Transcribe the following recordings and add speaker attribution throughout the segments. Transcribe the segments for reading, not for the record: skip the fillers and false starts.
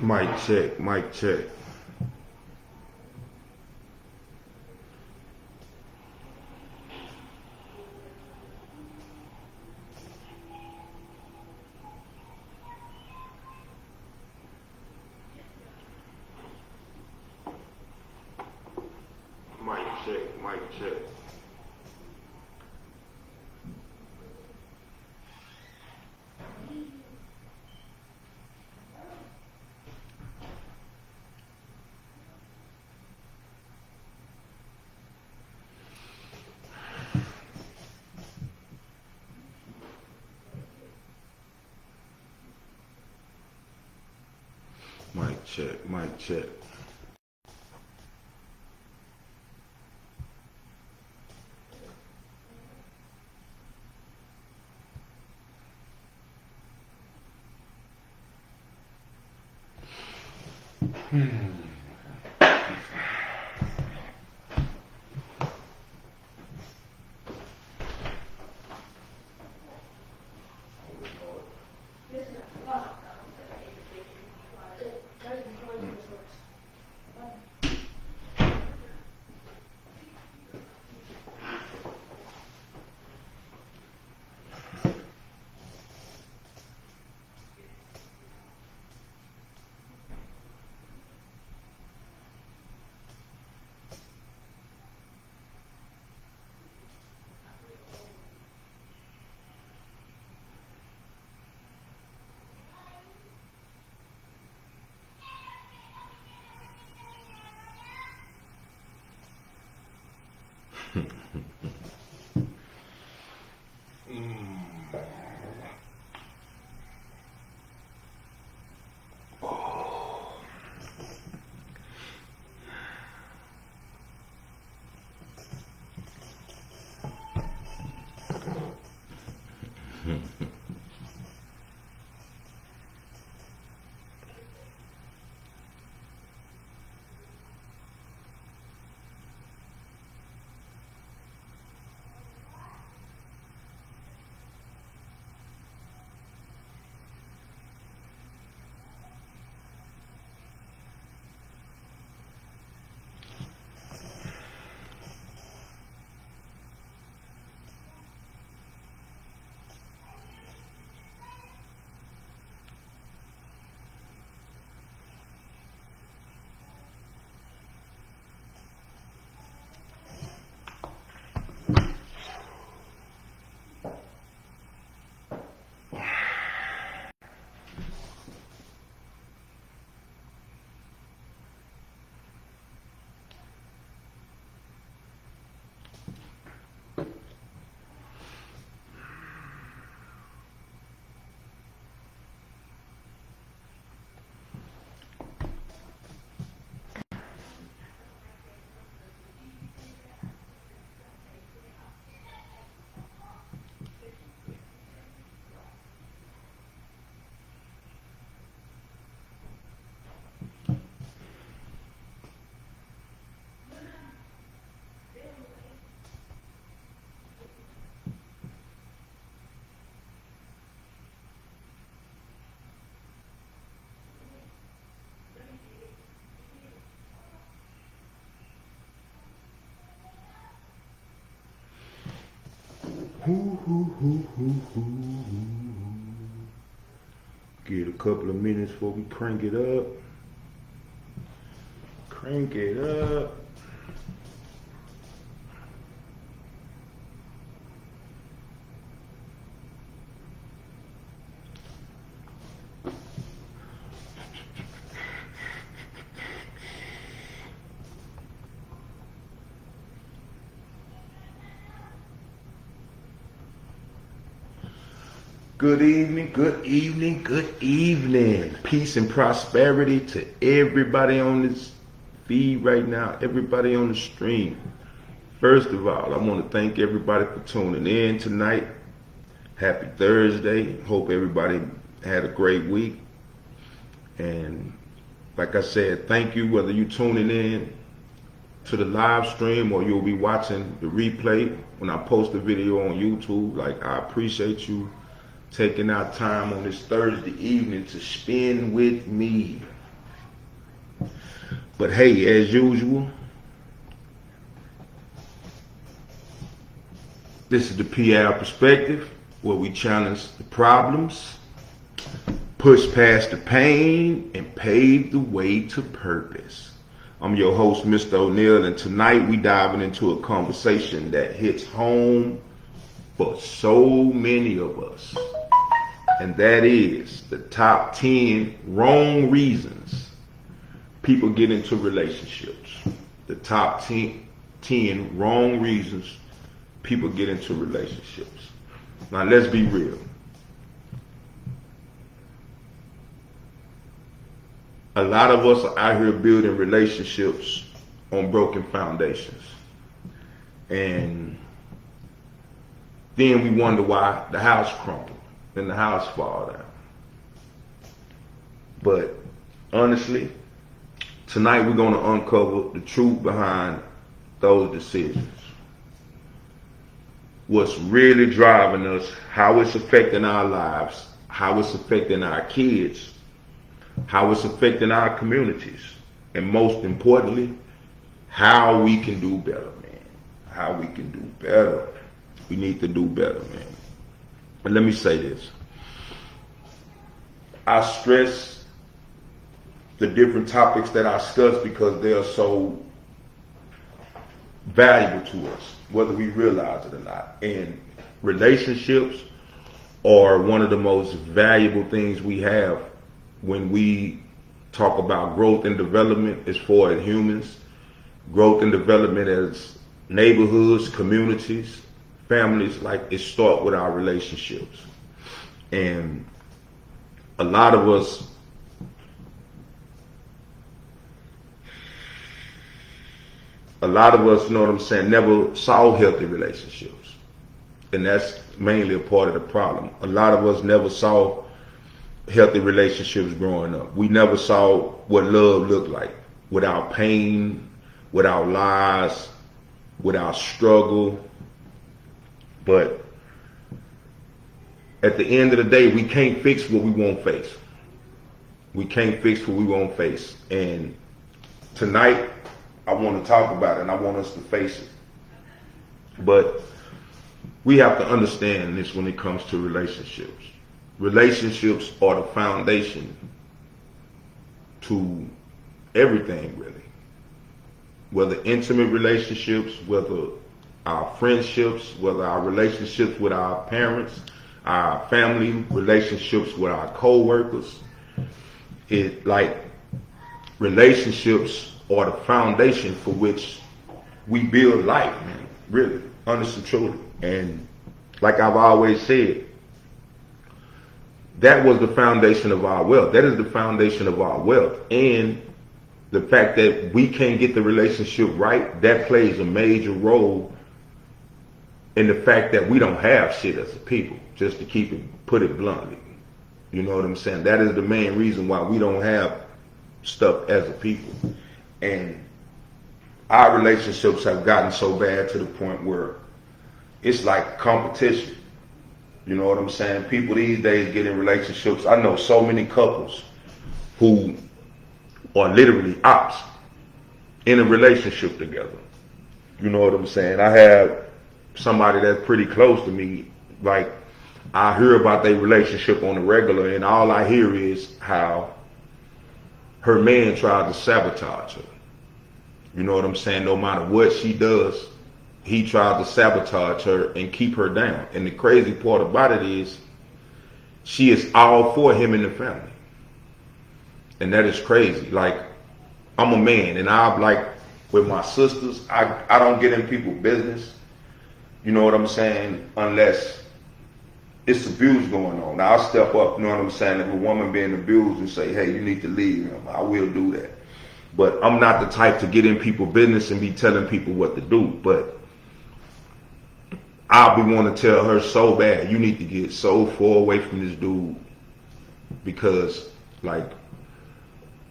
Speaker 1: Mic check, mic check. Mic check, mic check. Mic check, mic check. Get a couple of minutes before we crank it up. Crank it up. Good evening, good evening, good evening. Peace and prosperity to everybody on this feed right now, everybody on the stream. First of all, I want to thank everybody for tuning in tonight. Happy Thursday. Hope everybody had a great week. And like I said, thank you whether you're tuning in to the live stream or you'll be watching the replay when I post the video on YouTube. Like, I appreciate you taking out time on this Thursday evening to spend with me. But hey, as usual, this is the P-Ave Perspective, where we challenge the problems, push past the pain, and pave the way to purpose. I'm your host, Mr. O'Neill, and tonight we diving into a conversation that hits home for so many of us. And that is the top 10 wrong reasons people get into relationships. The top 10 wrong reasons people get into relationships. Now let's be real. A lot of us are out here building relationships on broken foundations. And then we wonder why the house crumbled and the house fall down. But honestly, tonight we're going to uncover the truth behind those decisions. What's really driving us, how it's affecting our lives, how it's affecting our kids, how it's affecting our communities, and most importantly, how we can do better, man. How we can do better. We need to do better, man. But let me say this. I stress the different topics that I discuss because they are so valuable to us, whether we realize it or not. And relationships are one of the most valuable things we have when we talk about growth and development as far as humans, growth and development as neighborhoods, communities, families. Like, it starts with our relationships. And a lot of us you know what I'm saying, never saw healthy relationships. And that's mainly a part of the problem. A lot of us never saw healthy relationships growing up. We never saw what love looked like, without pain, without lies, without struggle. But at the end of the day, we can't fix what we won't face. We can't fix what we won't face. And tonight, I want to talk about it, and I want us to face it. But we have to understand this when it comes to relationships. Relationships are the foundation to everything, really. Whether intimate relationships, whether our friendships, whether our relationships with our parents, our family, relationships with our co-workers. Relationships are the foundation for which we build life, man. Really, honest and truly. And like I've always said, that was the foundation of our wealth. That is the foundation of our wealth. And the fact that we can't get the relationship right, that plays a major role in the fact that we don't have shit as a people, just to put it bluntly. You know what I'm saying? That is the main reason why we don't have stuff as a people. And our relationships have gotten so bad to the point where it's like competition. You know what I'm saying? People these days get in relationships. I know so many couples who are literally ops in a relationship together. You know what I'm saying? I have somebody that's pretty close to me. Like, I hear about their relationship on the regular, and all I hear is how her man tried to sabotage her. You know what I'm saying? No matter what she does, he tried to sabotage her and keep her down. And the crazy part about it is, she is all for him and the family. And that is crazy. Like, I'm a man, and I'm like, with my sisters, I don't get in people's business. You know what I'm saying? Unless it's abuse going on. Now, I'll step up, you know what I'm saying? If a woman being abused and say, hey, you need to leave him, I will do that. But I'm not the type to get in people's business and be telling people what to do. But I'll be wanting to tell her so bad, you need to get so far away from this dude, because, like,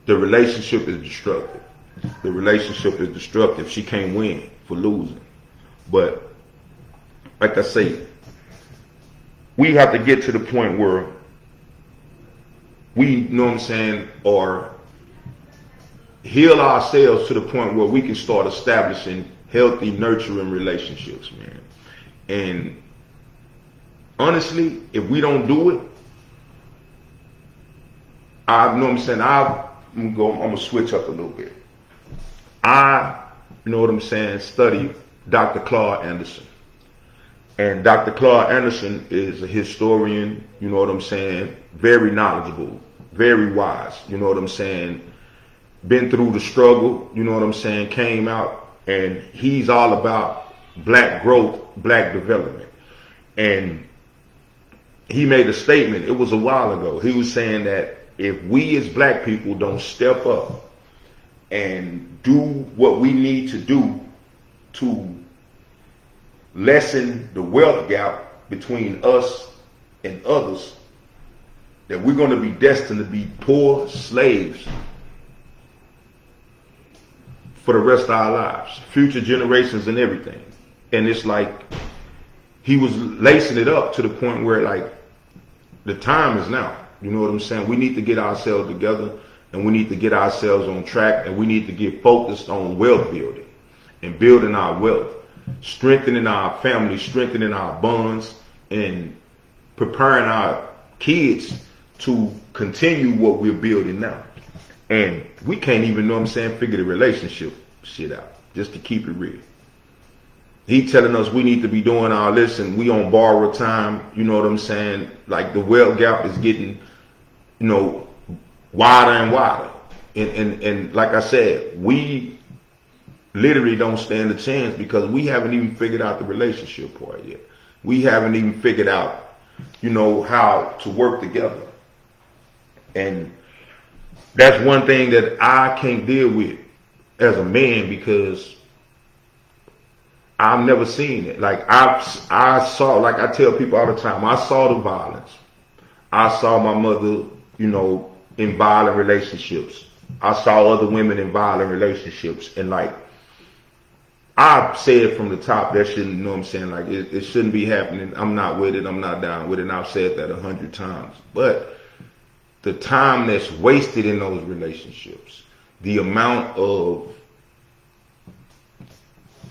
Speaker 1: the relationship is destructive. The relationship is destructive. She can't win for losing. But, like I say, we have to get to the point where we, you know what I'm saying, are heal ourselves to the point where we can start establishing healthy, nurturing relationships, man. And honestly, if we don't do it, you know what I'm saying, I'm gonna switch up a little bit. You know what I'm saying, study Dr. Claude Anderson. And Dr. Claude Anderson is a historian, you know what I'm saying, very knowledgeable, very wise, you know what I'm saying, been through the struggle, you know what I'm saying, came out, and he's all about black growth, black development. And he made a statement, it was a while ago, he was saying that if we as black people don't step up and do what we need to do to lessen the wealth gap between us and others, that we're going to be destined to be poor slaves for the rest of our lives, future generations and everything. And it's like he was lacing it up to the point where, like, the time is now. You know what I'm saying? We need to get ourselves together, and we need to get ourselves on track, and we need to get focused on wealth building and building our wealth, strengthening our family, strengthening our bonds, and preparing our kids to continue what we're building now. And we can't even, know what I'm saying, figure the relationship shit out, just to keep it real. He telling us we need to be doing all this, and we on borrowed time, you know what I'm saying? Like, the wealth gap is getting, you know, wider and wider. And like I said, we literally don't stand a chance because we haven't even figured out the relationship part yet. We haven't even figured out, you know, how to work together. And that's one thing that I can't deal with as a man, because I've never seen it. Like, I saw, like I tell people all the time, I saw the violence. I saw my mother, you know, in violent relationships. I saw other women in violent relationships. And, like, I said from the top, that shouldn't, you know what I'm saying, like, it shouldn't be happening. I'm not with it. I'm not down with it. And I've said that 100 times. But the time that's wasted in those relationships, the amount of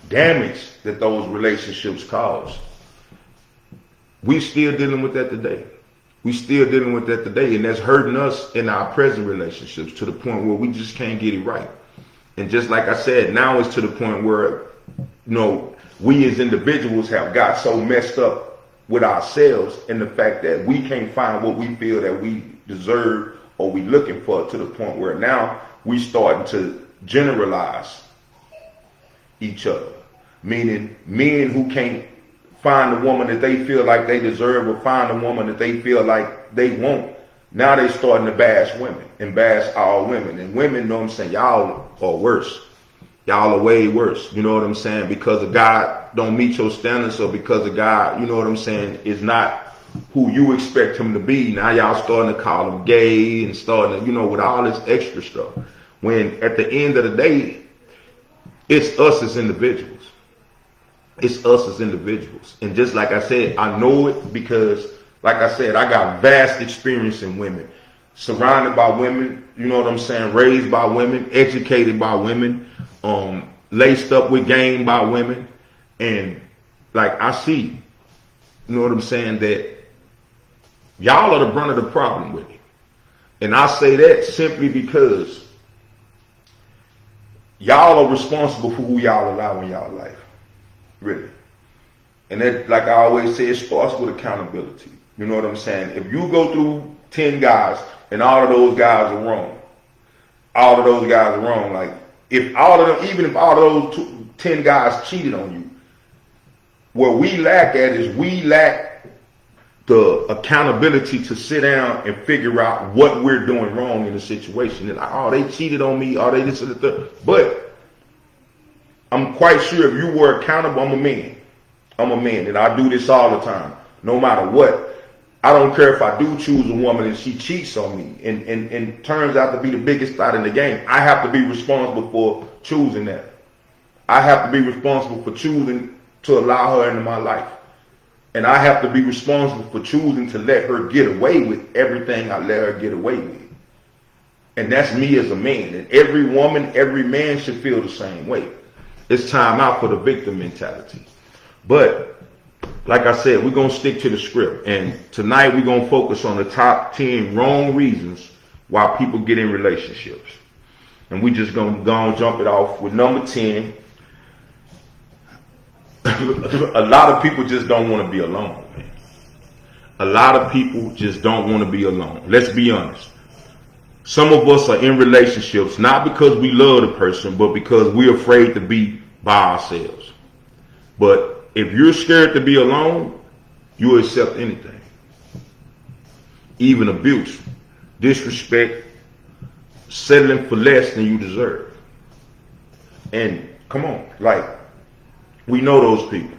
Speaker 1: damage that those relationships cause, we still dealing with that today. We still dealing with that today, and that's hurting us in our present relationships to the point where we just can't get it right. And just like I said, now it's to the point where, you know, we as individuals have got so messed up with ourselves and the fact that we can't find what we feel that we deserve or we looking for, to the point where now we starting to generalize each other. Meaning men who can't find a woman that they feel like they deserve, or find a woman that they feel like they want, now they starting to bash women and bash all women. And women, know what I'm saying, y'all are worse. Y'all are way worse. You know what I'm saying? Because a guy don't meet your standards, or because a guy, you know what I'm saying, is not who you expect him to be. Now y'all starting to call him gay and starting to, you know, with all this extra stuff. When at the end of the day, it's us as individuals. It's us as individuals. And just like I said, I know it because, like I said, I got vast experience in women. Surrounded by women, you know what I'm saying, raised by women, educated by women, laced up with game by women. And like, I see, you know what I'm saying, that y'all are the brunt of the problem with it. And I say that simply because y'all are responsible for who y'all allow in y'all life. Really. And that, like I always say, it starts with accountability. You know what I'm saying? If you go through 10 guys and all of those guys are wrong, all of those guys are wrong. Like, if all of them, even if all of those 10 guys cheated on you, what we lack at is we lack the accountability to sit down and figure out what we're doing wrong in the situation. And like, oh, they cheated on me, oh, they this and the third. But I'm quite sure if you were accountable, I'm a man. I'm a man, and I do this all the time, no matter what. I don't care if I do choose a woman and she cheats on me and turns out to be the biggest thought in the game. I have to be responsible for choosing that. I have to be responsible for choosing to allow her into my life. And I have to be responsible for choosing to let her get away with everything I let her get away with. And that's me as a man. And every woman, every man should feel the same way. It's time out for the victim mentality. But like I said, we're going to stick to the script. And tonight we're going to focus on the top 10 wrong reasons why people get in relationships. And we just going to go and jump it off with number 10. A lot of people just don't want to be alone, man. A lot of people just don't want to be alone. Let's be honest. Some of us are in relationships not because we love the person, but because we're afraid to be by ourselves. But if you're scared to be alone, you'll accept anything. Even abuse, disrespect, settling for less than you deserve. And come on, like, we know those people.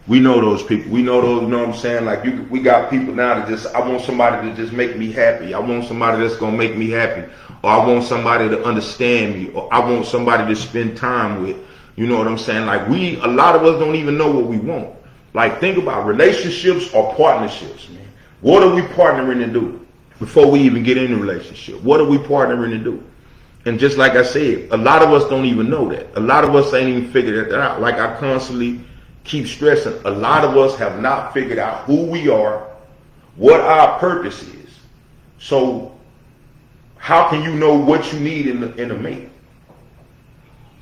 Speaker 1: We know those people. We know those, you know what I'm saying? Like, we got people now that just, I want somebody to just make me happy. I want somebody that's going to make me happy. Or I want somebody to understand me. Or I want somebody to spend time with. You know what I'm saying? Like, a lot of us don't even know what we want. Like, think about relationships or partnerships, man. What are we partnering to do before we even get in a relationship? What are we partnering to do? And just like I said, a lot of us don't even know that. A lot of us ain't even figured that out. Like I constantly keep stressing, a lot of us have not figured out who we are, what our purpose is. So how can you know what you need in a mate?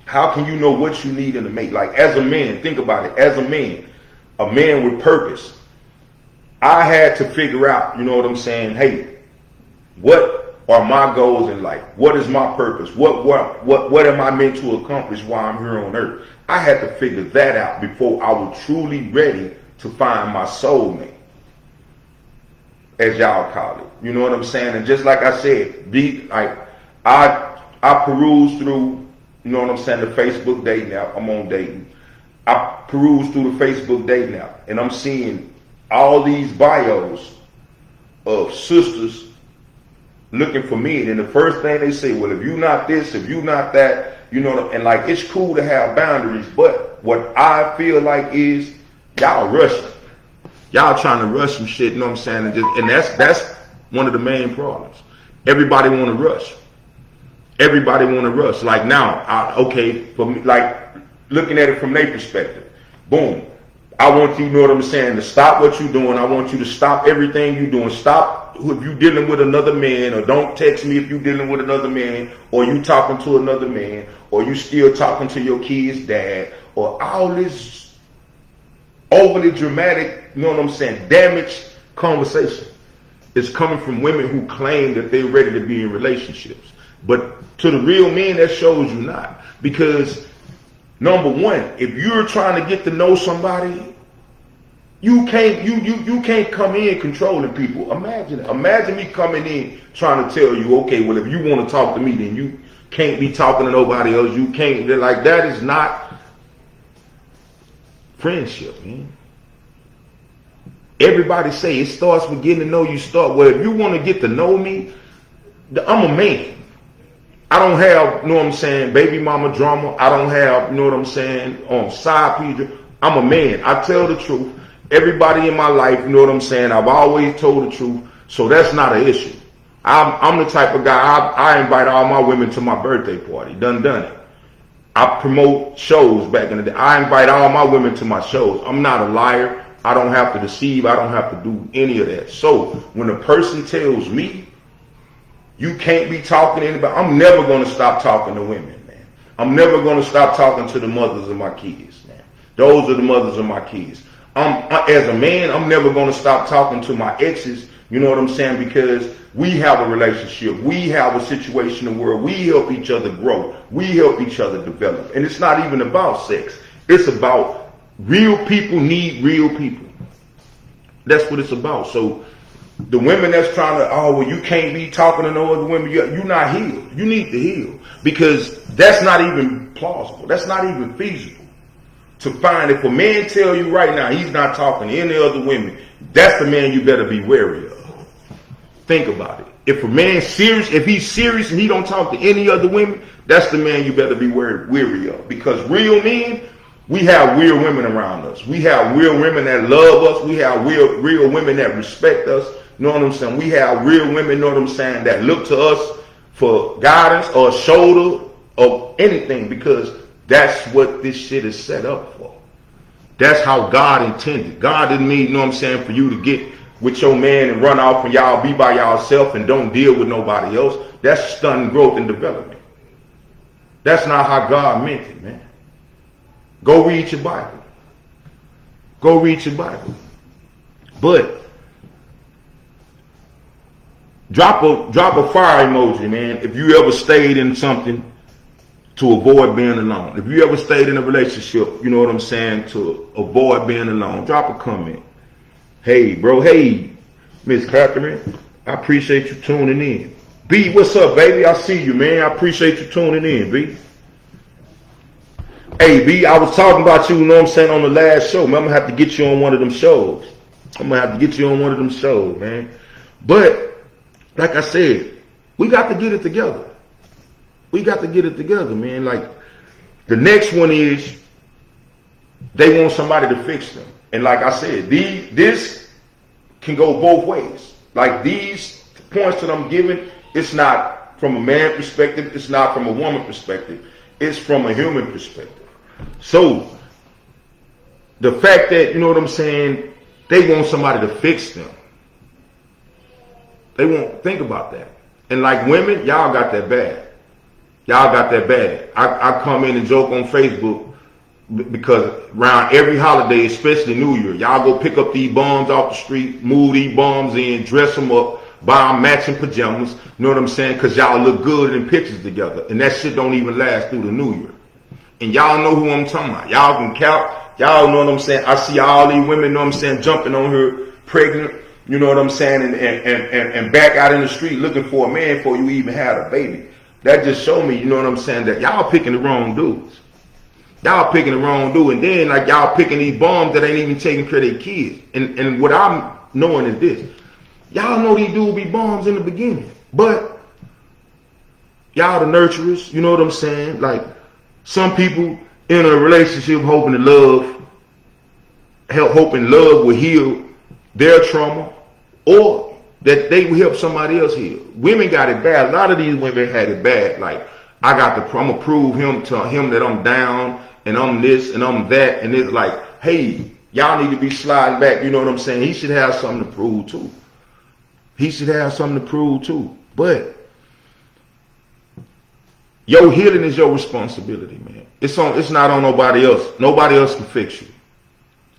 Speaker 1: How can you know what you need in a mate? Like, as a man, think about it. As a man with purpose, I had to figure out, you know what I'm saying? Hey, what are my goals in life? What is my purpose? What am I meant to accomplish while I'm here on earth? I had to figure that out before I was truly ready to find my soulmate, as y'all call it. You know what I'm saying? And just like I said, I peruse through, you know what I'm saying, the Facebook dating app. I'm on dating. I peruse through the Facebook dating app, and I'm seeing all these bios of sisters looking for men. And the first thing they say, well, if you not this, if you not that, you know, and like, it's cool to have boundaries, but what I feel like is y'all rushing. Y'all trying to rush some shit, you know what I'm saying? And that's one of the main problems. Everybody want to rush. Everybody want to rush. Like now, for me, like looking at it from their perspective, boom. I want you, you know what I'm saying, to stop what you're doing. I want you to stop everything you're doing. Stop if you're dealing with another man, or don't text me if you're dealing with another man, or you talking to another man, or you still talking to your kid's dad, or all this overly dramatic, you know what I'm saying, damaged conversation. It's coming from women who claim that they're ready to be in relationships. But to the real men, that shows you not. Because number one, if you're trying to get to know somebody, you can't come in controlling people. Imagine me coming in trying to tell you, okay, well, if you want to talk to me, then you can't be talking to nobody else. You can't, like, that is not friendship, man. Everybody say it starts with getting to know you. Well, if you want to get to know me, I'm a man. I don't have, you know what I'm saying, baby mama drama. I don't have, you know what I'm saying, side piece. I'm a man. I tell the truth. Everybody in my life, you know what I'm saying, I've always told the truth. So that's not an issue. I'm the type of guy, I invite all my women to my birthday party. Done it. I promote shows back in the day. I invite all my women to my shows. I'm not a liar. I don't have to deceive. I don't have to do any of that. So when a person tells me you can't be talking to anybody, I'm never going to stop talking to women, man. I'm never going to stop talking to the mothers of my kids, man. Those are the mothers of my kids. As a man, I'm never going to stop talking to my exes, you know what I'm saying, because we have a relationship. We have a situation where we help each other grow. We help each other develop. And it's not even about sex. It's about real people need real people. That's what it's about. So the women that's trying to, well, you can't be talking to no other women, you're not healed. You need to heal, because that's not even plausible. That's not even feasible. To find, if a man tell you right now he's not talking to any other women, that's the man you better be wary of. Think about it. If a man's serious, if he's serious and he don't talk to any other women, that's the man you better be wary of. Because real men, we have real women around us. We have real women that love us. We have real women that respect us. You know what I'm saying? We have real women, you know what I'm saying, that look to us for guidance or a shoulder or anything, because that's what this shit is set up for. That's how God intended. God didn't mean, you know what I'm saying, for you to get with your man and run off and y'all be by yourself and don't deal with nobody else. That's stunting growth and development. That's not how God meant it, man. Go read your Bible. Go read your Bible. But drop a fire emoji, man, if you ever stayed in something to avoid being alone. If you ever stayed in a relationship, you know what I'm saying, to avoid being alone, drop a comment. Hey, bro, hey, Miss Catherine, I appreciate you tuning in. B, what's up, baby? I see you, man. I appreciate you tuning in, B. Hey, B, I was talking about you, you know what I'm saying, on the last show. Man, I'm going to have to get you on one of them shows. Man. But, like I said, we got to get it together. Man. Like, the next one is they want somebody to fix them. And like I said, this can go both ways. Like, these points that I'm giving, it's not from a man perspective. It's not from a woman perspective. It's from a human perspective. So, the fact that, you know what I'm saying, they want somebody to fix them. They won't think about that. And like women, y'all got that bad. I come in and joke on Facebook because around every holiday, especially New Year, y'all go pick up these bums off the street, move these bums in, dress them up, buy them matching pajamas, you know what I'm saying? Because y'all look good in pictures together. And that shit don't even last through the New Year. And y'all know who I'm talking about. Y'all can count. Y'all know what I'm saying. I see all these women, you know what I'm saying, jumping on her pregnant, you know what I'm saying, and back out in the street looking for a man before you even had a baby. That just showed me, you know what I'm saying, that y'all picking the wrong dudes. And then like y'all picking these bums that ain't even taking care of their kids. And what I'm knowing is this. Y'all know these dudes be bums in the beginning. But y'all the nurturers, you know what I'm saying? Like, some people in a relationship hoping love will heal their trauma, or that they will help somebody else heal. Women got it bad. A lot of these women had it bad. Like, I'm gonna prove to him that I'm down and I'm this and I'm that, and it's like, hey, y'all need to be sliding back. You know what I'm saying? He should have something to prove too. But your healing is your responsibility, man. It's not on nobody else. Nobody else can fix you.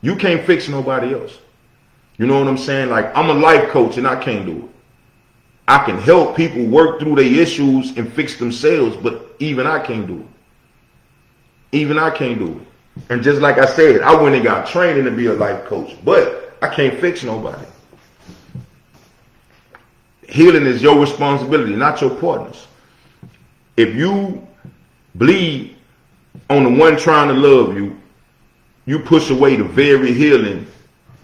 Speaker 1: You can't fix nobody else. You know what I'm saying? Like, I'm a life coach and I can't do it. I can help people work through their issues and fix themselves, but even I can't do it. And just like I said, I went and got training to be a life coach, but I can't fix nobody. Healing is your responsibility, not your partner's. If you bleed on the one trying to love you, you push away the very healing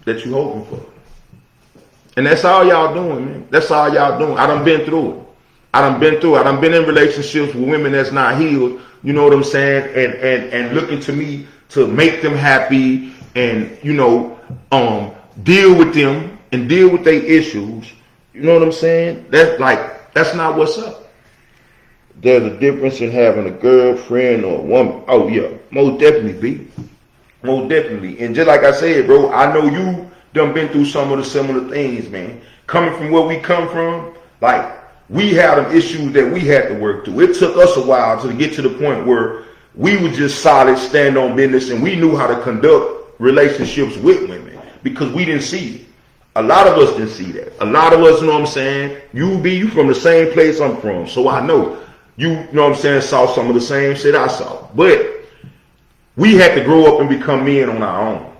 Speaker 1: that you're hoping for. And that's all y'all doing, man. That's all y'all doing. I done been through it. I done been in relationships with women that's not healed, you know what I'm saying, and looking to me to make them happy and, you know, deal with them and deal with their issues. You know what I'm saying? That's not what's up. There's a difference in having a girlfriend or a woman. Oh, yeah. Most definitely, B. Most definitely. And just like I said, bro, I know you done been through some of the similar things, man. Coming from where we come from, like, we had some issues that we had to work through. It took us a while to get to the point where we were just solid, stand on business, and we knew how to conduct relationships with women because we didn't see it. A lot of us didn't see that. A lot of us, you know what I'm saying, you from the same place I'm from, so I know. You know what I'm saying, saw some of the same shit I saw. But we had to grow up and become men on our own.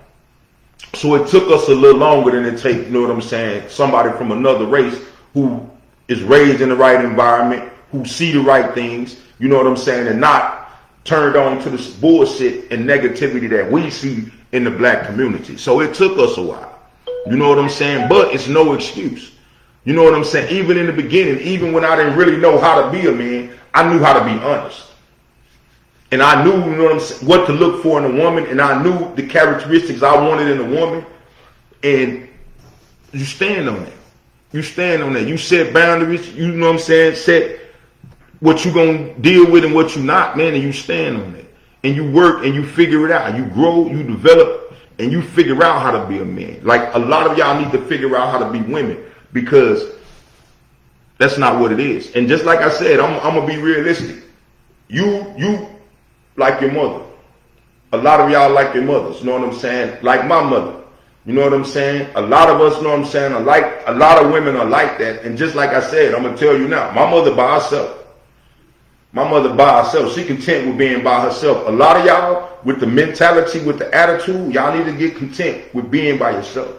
Speaker 1: So it took us a little longer than it takes, you know what I'm saying, somebody from another race who is raised in the right environment, who see the right things, you know what I'm saying, and not turned on to this bullshit and negativity that we see in the black community. So it took us a while, you know what I'm saying, but it's no excuse. You know what I'm saying? Even in the beginning, even when I didn't really know how to be a man, I knew how to be honest. And I knew, you know what I'm saying, what to look for in a woman, and I knew the characteristics I wanted in a woman, and you stand on that. You set boundaries, you know what I'm saying, set what you gonna deal with and what you not, man, and you stand on it. And you work and you figure it out. You grow, you develop, and you figure out how to be a man. Like a lot of y'all need to figure out how to be women, because that's not what it is. And just like I said, I'm gonna be realistic. You like your mother. A lot of y'all like your mothers, you know what I'm saying? Like my mother. You know what I'm saying? A lot of us, you know what I'm saying, are like, a lot of women are like that. And just like I said, I'm gonna tell you now, my mother by herself. My mother by herself. She content with being by herself. A lot of y'all with the mentality, with the attitude, y'all need to get content with being by yourself.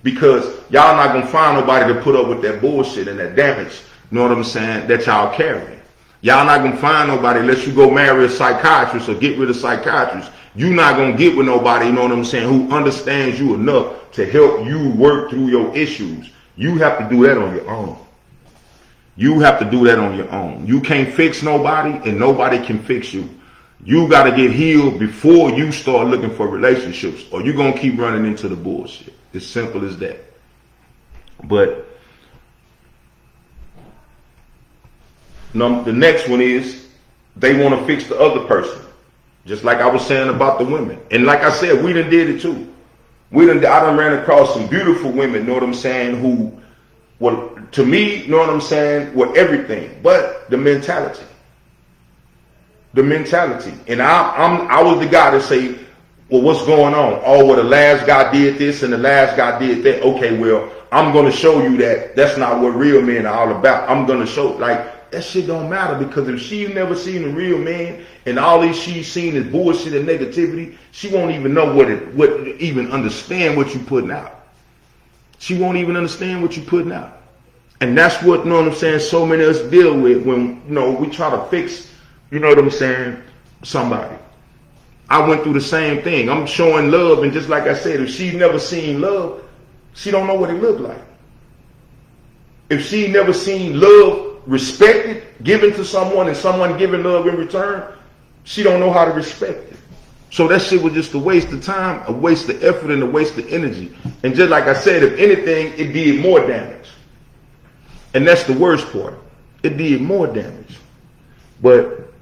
Speaker 1: Because y'all not gonna find nobody to put up with that bullshit and that damage, you know what I'm saying, that y'all carrying. Y'all not gonna find nobody unless you go marry a psychiatrist or get rid of psychiatrists. You're not gonna get with nobody, you know what I'm saying, who understands you enough to help you work through your issues. You have to do that on your own. You have to do that on your own. You can't fix nobody and nobody can fix you. You got to get healed before you start looking for relationships, or you're going to keep running into the bullshit. It's simple as that. But the next one is they want to fix the other person. Just like I was saying about the women. And like I said, we done did it too. I done ran across some beautiful women, know what I'm saying, who, well, to me, you know what I'm saying, were everything but the mentality. The mentality. And I was the guy to say, well, what's going on? Oh, well, the last guy did this and the last guy did that. Okay, well, I'm going to show you that that's not what real men are all about. I'm going to show, like, that shit don't matter, because if she's never seen a real man and all these she's seen is bullshit and negativity, she won't even know what even understand what you putting out. She won't even understand what you putting out. And that's what, you know what I'm saying, so many of us deal with when, you know, we try to fix, you know what I'm saying, somebody. I went through the same thing. I'm showing love, and just like I said, if she's never seen love, she don't know what it looked like. If she never seen love respected, given to someone, and someone giving love in return, she don't know how to respect it. So that shit was just a waste of time, a waste of effort, and a waste of energy. And just like I said, if anything, it did more damage. And that's the worst part. It did more damage. But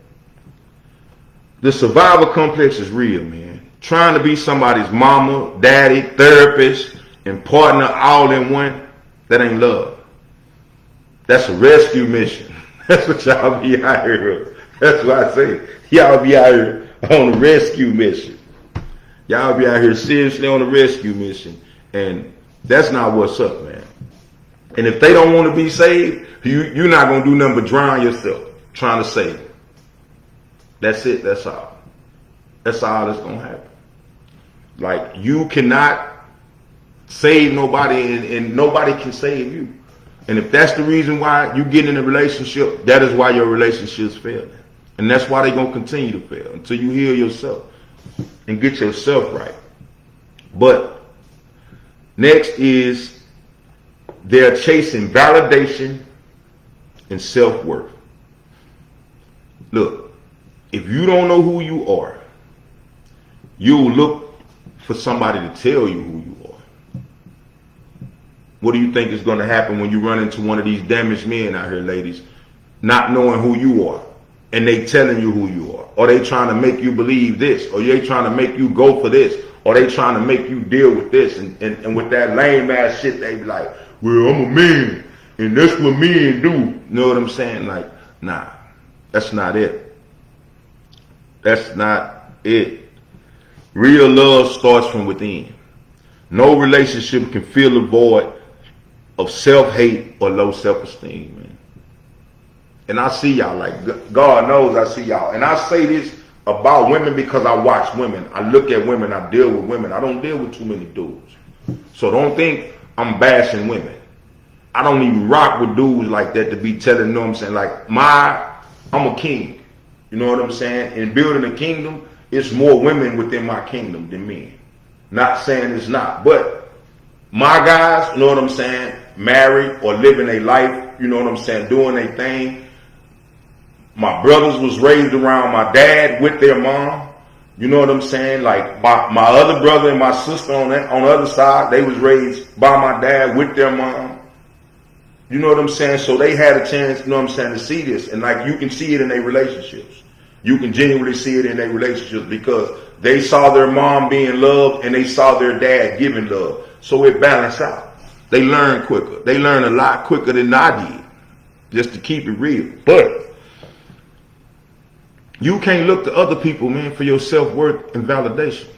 Speaker 1: the survivor complex is real, man. Trying to be somebody's mama, daddy, therapist, and partner all in one, that ain't love. That's a rescue mission. That's what y'all be out here. That's what I say. Y'all be out here on a rescue mission. Y'all be out here seriously on a rescue mission. And that's not what's up, man. And if they don't want to be saved, you're not going to do nothing but drown yourself trying to save them. That's it. That's all. That's all that's going to happen. Like, you cannot save nobody, and nobody can save you. And if that's the reason why you get in a relationship, that is why your relationships fail. And that's why they're going to continue to fail until you heal yourself and get yourself right. But next is they're chasing validation and self-worth. Look, if you don't know who you are, you'll look for somebody to tell you who you are. What do you think is going to happen when you run into one of these damaged men out here, ladies, not knowing who you are, and they telling you who you are, or they trying to make you believe this, or they trying to make you go for this, or they trying to make you deal with this, and with that lame ass shit, they be like, well, I'm a man, and that's what men do. You know what I'm saying? Like, nah, that's not it. That's not it. Real love starts from within. No relationship can fill the void of self-hate or low self-esteem, man. And I see y'all, like, God knows I see y'all. And I say this about women because I watch women. I look at women, I deal with women. I don't deal with too many dudes. So don't think I'm bashing women. I don't even rock with dudes like that to be telling, you know what I'm saying, like, I'm a king. You know what I'm saying? In building a kingdom, it's more women within my kingdom than men. Not saying it's not, but my guys, you know what I'm saying, married or living a life, you know what I'm saying, doing a thing. My brothers was raised around my dad with their mom. You know what I'm saying? Like my other brother and my sister on the other side, they was raised by my dad with their mom. You know what I'm saying? So they had a chance, you know what I'm saying, to see this. And like you can see it in their relationships. You can genuinely see it in their relationships because they saw their mom being loved and they saw their dad giving love. So it balanced out. They learned quicker. They learned a lot quicker than I did. Just to keep it real. But you can't look to other people, man, for your self-worth and validation.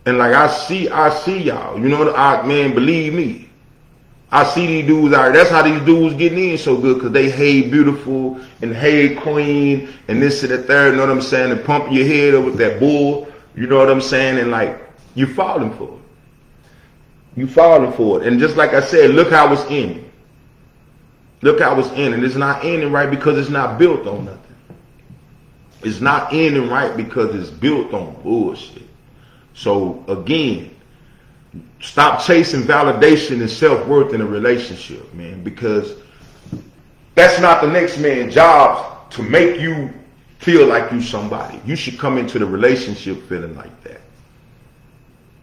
Speaker 1: And like I see y'all. You know, man, believe me. I see these dudes out there. That's how these dudes getting in so good, because they hey beautiful and hey queen and this and that third, you know what I'm saying, and pumping your head up with that bull, you know what I'm saying, and like you falling for it. You falling for it. And just like I said, look how it's ending. Look how it's ending. It's not ending right because it's not built on nothing. It's not ending right because it's built on bullshit. So again, stop chasing validation and self-worth in a relationship, man, because that's not the next man's job to make you feel like you somebody. You should come into the relationship feeling like that.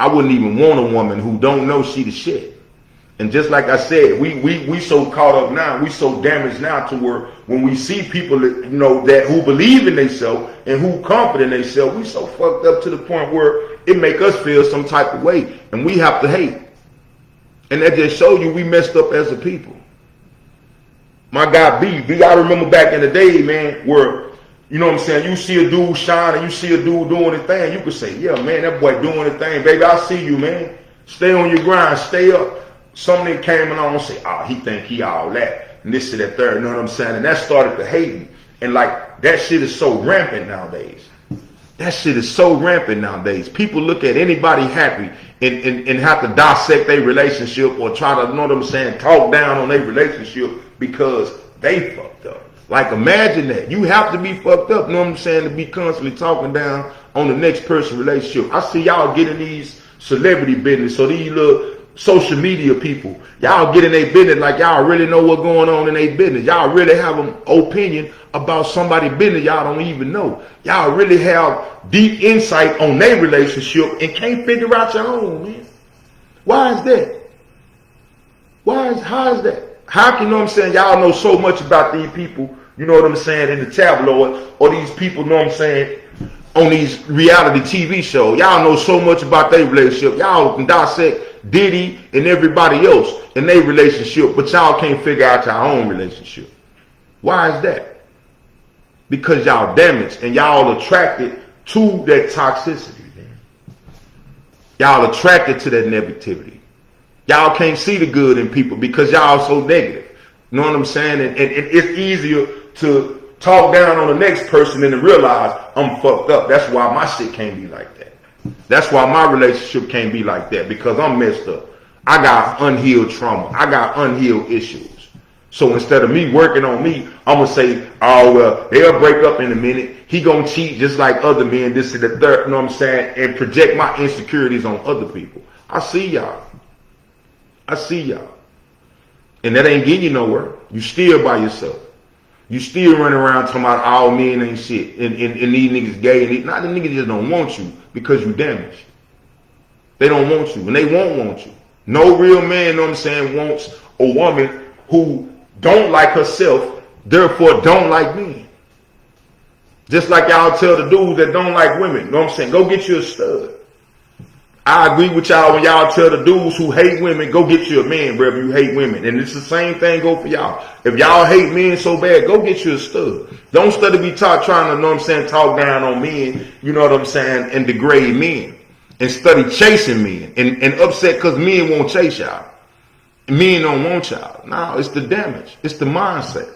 Speaker 1: I wouldn't even want a woman who don't know she the shit. And just like I said, we so caught up now, we so damaged now to where when we see people that, you know, that who believe in themselves and who confident in themselves, we so fucked up to the point where it make us feel some type of way and we have to hate. And that just show you we messed up as a people. My guy B, I remember back in the day, man, where, you know what I'm saying, you see a dude shine and you see a dude doing his thing, you could say, yeah, man, that boy doing his thing, baby, I see you, man. Stay on your grind, stay up. Somebody came along and say, oh, he think he all that, and this and that third, you know what I'm saying? And that started to hate me. And like, that shit is so rampant nowadays. That shit is so rampant nowadays. People look at anybody happy and have to dissect their relationship or try to, you know what I'm saying, talk down on their relationship because they fucked up. Like, imagine that. You have to be fucked up, you know what I'm saying, to be constantly talking down on the next person's relationship. I see y'all getting these celebrity business, so these little social media people, y'all get in their business like y'all really know what's going on in their business. Y'all really have an opinion about somebody's business y'all don't even know. Y'all really have deep insight on their relationship and can't figure out your own, man. Why is that? How is that? How can, you know what I'm saying, y'all know so much about these people, you know what I'm saying, in the tabloid, or these people, you know what I'm saying, on these reality TV shows. Y'all know so much about their relationship. Y'all can dissect Diddy and everybody else in their relationship, but y'all can't figure out your own relationship. Why is that? Because y'all damaged and y'all attracted to that toxicity, man. Y'all attracted to that negativity. Y'all can't see the good in people because y'all so negative. You know what I'm saying? And it's easier to talk down on the next person than to realize I'm fucked up. That's why my shit can't be like that. That's why my relationship can't be like that, because I'm messed up. I got unhealed trauma. I got unhealed issues. So instead of me working on me, I'm going to say, oh, well, they'll break up in a minute. He going to cheat just like other men, this and the third, you know what I'm saying, and project my insecurities on other people. I see y'all. And that ain't getting you nowhere. You still by yourself. You still running around talking about all men ain't shit. And these niggas gay. And not the niggas just don't want you because you damaged. They don't want you. And they won't want you. No real man, you know what I'm saying, wants a woman who don't like herself, therefore don't like men. Just like y'all tell the dudes that don't like women, you know what I'm saying, go get you a stud. I agree with y'all when y'all tell the dudes who hate women, go get you a man, bro, if you hate women. And it's the same thing go for y'all. If y'all hate men so bad, go get you a stud. Don't study be trying to, you know what I'm saying, talk down on men, you know what I'm saying, and degrade men. And study chasing men and upset because men won't chase y'all. Men don't want y'all. No, it's the damage. It's the mindset.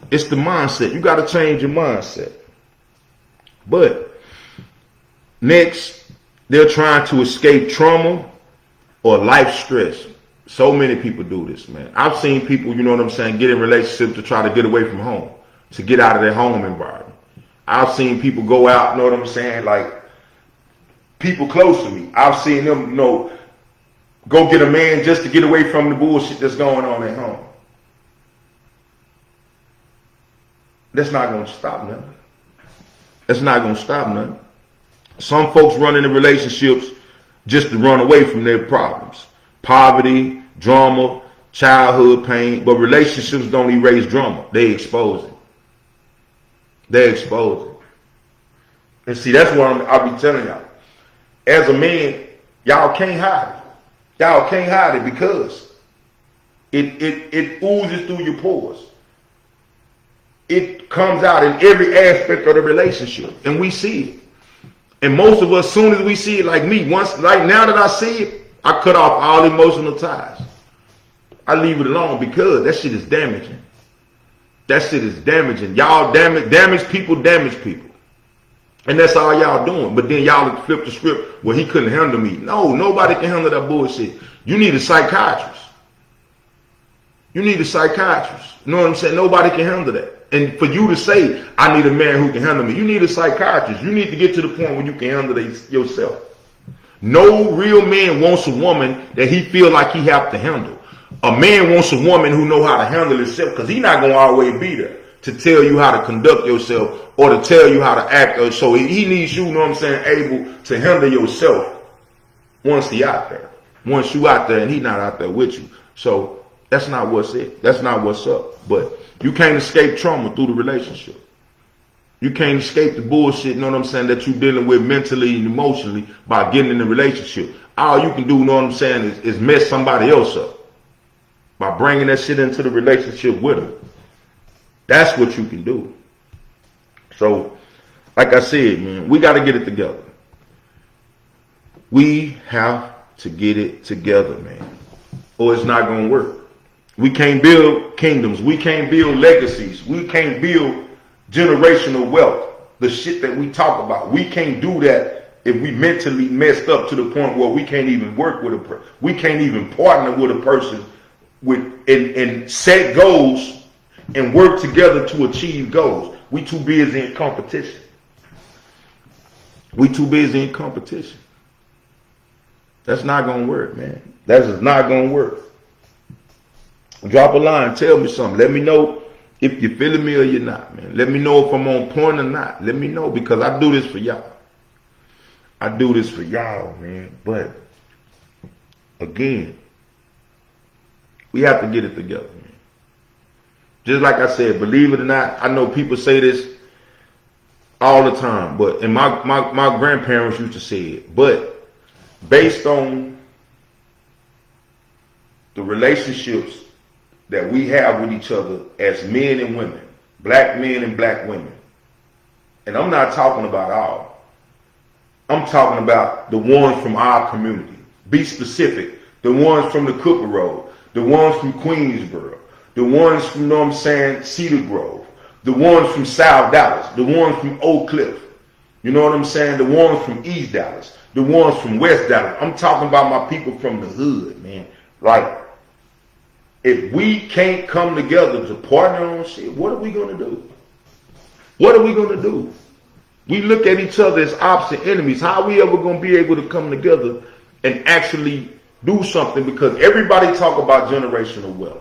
Speaker 1: It's the mindset. You got to change your mindset. But next, they're trying to escape trauma or life stress. So many people do this, man. I've seen people, you know what I'm saying, get in relationships to try to get away from home, to get out of their home environment. I've seen people go out, you know what I'm saying, like people close to me. I've seen them, you know, go get a man just to get away from the bullshit that's going on at home. That's not going to stop nothing. That's not going to stop nothing. Some folks run into relationships just to run away from their problems. Poverty, drama, childhood pain, but relationships don't erase drama. They expose it. They expose it. And see, that's what I be telling y'all. As a man, y'all can't hide it. Y'all can't hide it because it oozes through your pores. It comes out in every aspect of the relationship, and we see it. And most of us, soon as we see it, like me, like now that I see it, I cut off all emotional ties. I leave it alone because that shit is damaging. That shit is damaging. Y'all damage people. And that's all y'all doing. But then y'all flip the script, well, he couldn't handle me. No, nobody can handle that bullshit. You need a psychiatrist. You need a psychiatrist. You know what I'm saying? Nobody can handle that. And for you to say, I need a man who can handle me, you need a psychiatrist. You need to get to the point where you can handle it yourself. No real man wants a woman that he feel like he have to handle. A man wants a woman who know how to handle himself, because he's not going to always be there to tell you how to conduct yourself or to tell you how to act. So he needs you, know what I'm saying, able to handle yourself once he out there. Once you out there and he not out there with you. So that's not what's it. That's not what's up. But you can't escape trauma through the relationship. You can't escape the bullshit, you know what I'm saying, that you're dealing with mentally and emotionally by getting in the relationship. All you can do, you know what I'm saying, is mess somebody else up by bringing that shit into the relationship with them. That's what you can do. So, like I said, man, we got to get it together. We have to get it together, man, or it's not going to work. We can't build kingdoms. We can't build legacies. We can't build generational wealth. The shit that we talk about. We can't do that if we mentally messed up to the point where we can't even work with a person. We can't even partner with a person and set goals and work together to achieve goals. We too busy in competition. We too busy in competition. That's not going to work, man. That is not going to work. Drop a line. Tell me something. Let me know if you're feeling me or you're not, man. Let me know if I'm on point or not. Let me know, because I do this for y'all. I do this for y'all, man. But, again, we have to get it together, man. Just like I said, believe it or not, I know people say this all the time, and my grandparents used to say it, but based on the relationships that we have with each other as men and women, black men and black women, and I'm not talking about all, I'm talking about the ones from our community. Be specific. The ones from the Cooper Road, the ones from Queensboro, the ones from, you know what I'm saying, Cedar Grove, the ones from South Dallas, the ones from Oak Cliff, you know what I'm saying, the ones from East Dallas, the ones from West Dallas. I'm talking about my people from the hood, man. Like, if we can't come together to partner on shit, what are we going to do? What are we going to do? We look at each other as opposite enemies. How are we ever going to be able to come together and actually do something? Because everybody talk about generational wealth.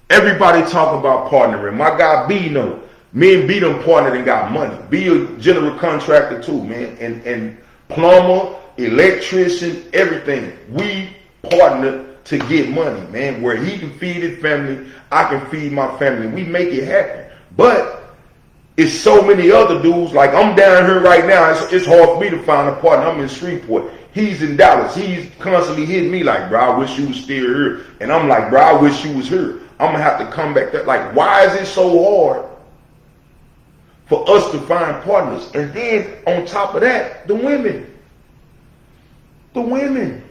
Speaker 1: Everybody talk about partnering. My guy B know. Me and B done partnered and got money. B a general contractor too, man. And plumber, electrician, everything. We partnered to get money, man. Where he can feed his family, I can feed my family. We make it happen. But it's so many other dudes. Like, I'm down here right now. It's hard for me to find a partner. I'm in Shreveport. He's in Dallas. He's constantly hitting me like, bro, I wish you was still here. And I'm like, bro, I wish you was here. I'm going to have to come back there. Like, why is it so hard for us to find partners? And then on top of that, the women. The women.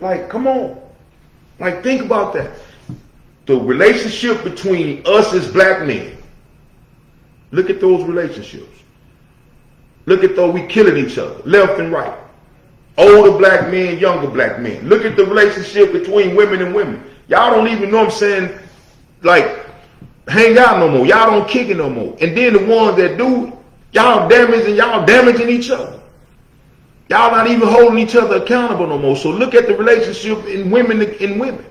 Speaker 1: Like, come on. Like, think about that. The relationship between us as black men. Look at those relationships. Look at those, we killing each other, left and right. Older black men, younger black men. Look at the relationship between women and women. Y'all don't even know what I'm saying, like, hang out no more. Y'all don't kick it no more. And then the ones that do, y'all damaging each other. Y'all not even holding each other accountable no more. So look at the relationship in women and women.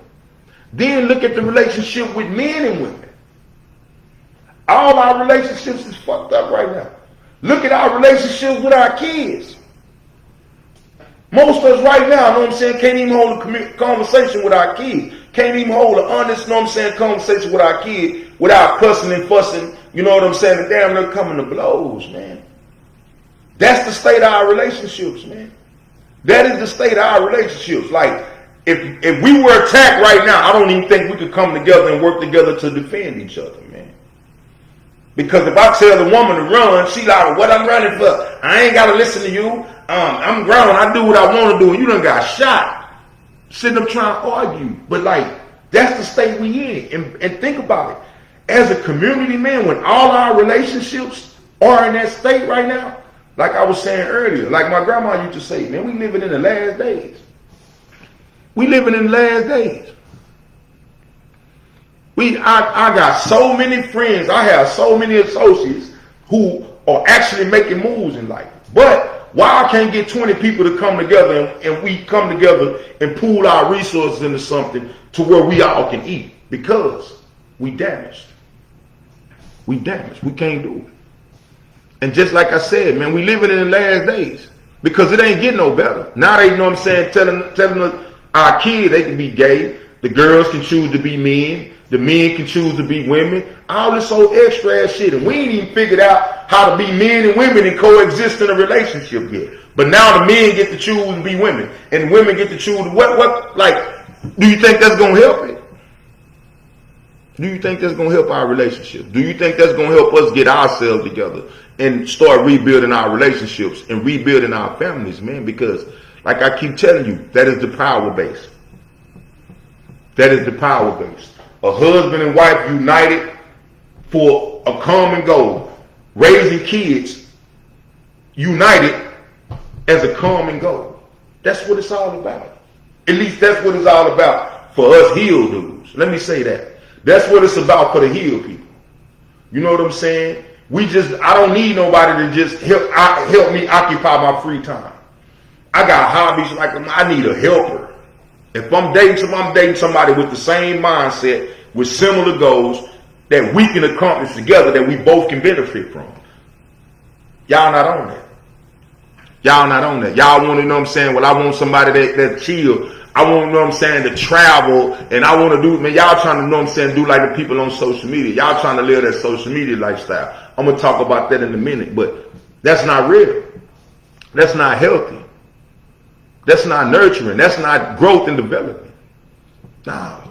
Speaker 1: Then look at the relationship with men and women. All our relationships is fucked up right now. Look at our relationships with our kids. Most of us right now, know what I'm saying, can't even hold a conversation with our kids. Can't even hold an honest, know what I'm saying, conversation with our kids without cussing and fussing, you know what I'm saying, and damn, they're coming to blows, man. That's the state of our relationships, man. That is the state of our relationships. Like, if we were attacked right now, I don't even think we could come together and work together to defend each other, man. Because if I tell the woman to run, she like, what I'm running for? I ain't got to listen to you. I'm grown. I do what I want to do. And you done got shot. Sitting up trying to argue. But like, that's the state we in. And think about it. As a community, man, when all our relationships are in that state right now, like I was saying earlier, like my grandma used to say, man, we living in the last days. We living in the last days. I got so many friends. I have so many associates who are actually making moves in life. But why I can't get 20 people to come together and we come together and pool our resources into something to where we all can eat? Because we damaged. We damaged. We can't do it. And just like I said, man, we living in the last days because it ain't getting no better. Now they, you know what I'm saying, telling us, our kids, they can be gay. The girls can choose to be men. The men can choose to be women. All this old extra ass shit. And we ain't even figured out how to be men and women and coexist in a relationship yet. But now the men get to choose to be women. And women get to choose what, like, do you think that's going to help it? Do you think that's going to help our relationship? Do you think that's going to help us get ourselves together and start rebuilding our relationships and rebuilding our families, man? Because, like I keep telling you, that is the power base. That is the power base. A husband and wife united for a common goal. Raising kids united as a common goal. That's what it's all about. At least that's what it's all about for us heel dudes. Let me say that. That's what it's about for the heel people. You know what I'm saying? I don't need nobody to just help me occupy my free time. I got hobbies like I need a helper. If I'm dating somebody with the same mindset, with similar goals that we can accomplish together, that we both can benefit from. Y'all not on that. Y'all not on that. Y'all want to, know what I'm saying, well, I want somebody that chill. I want, you know what I'm saying, to travel, and I want to do, man, y'all trying to, know what I'm saying, do like the people on social media. Y'all trying to live that social media lifestyle. I'm going to talk about that in a minute, but that's not real. That's not healthy. That's not nurturing. That's not growth and development. No.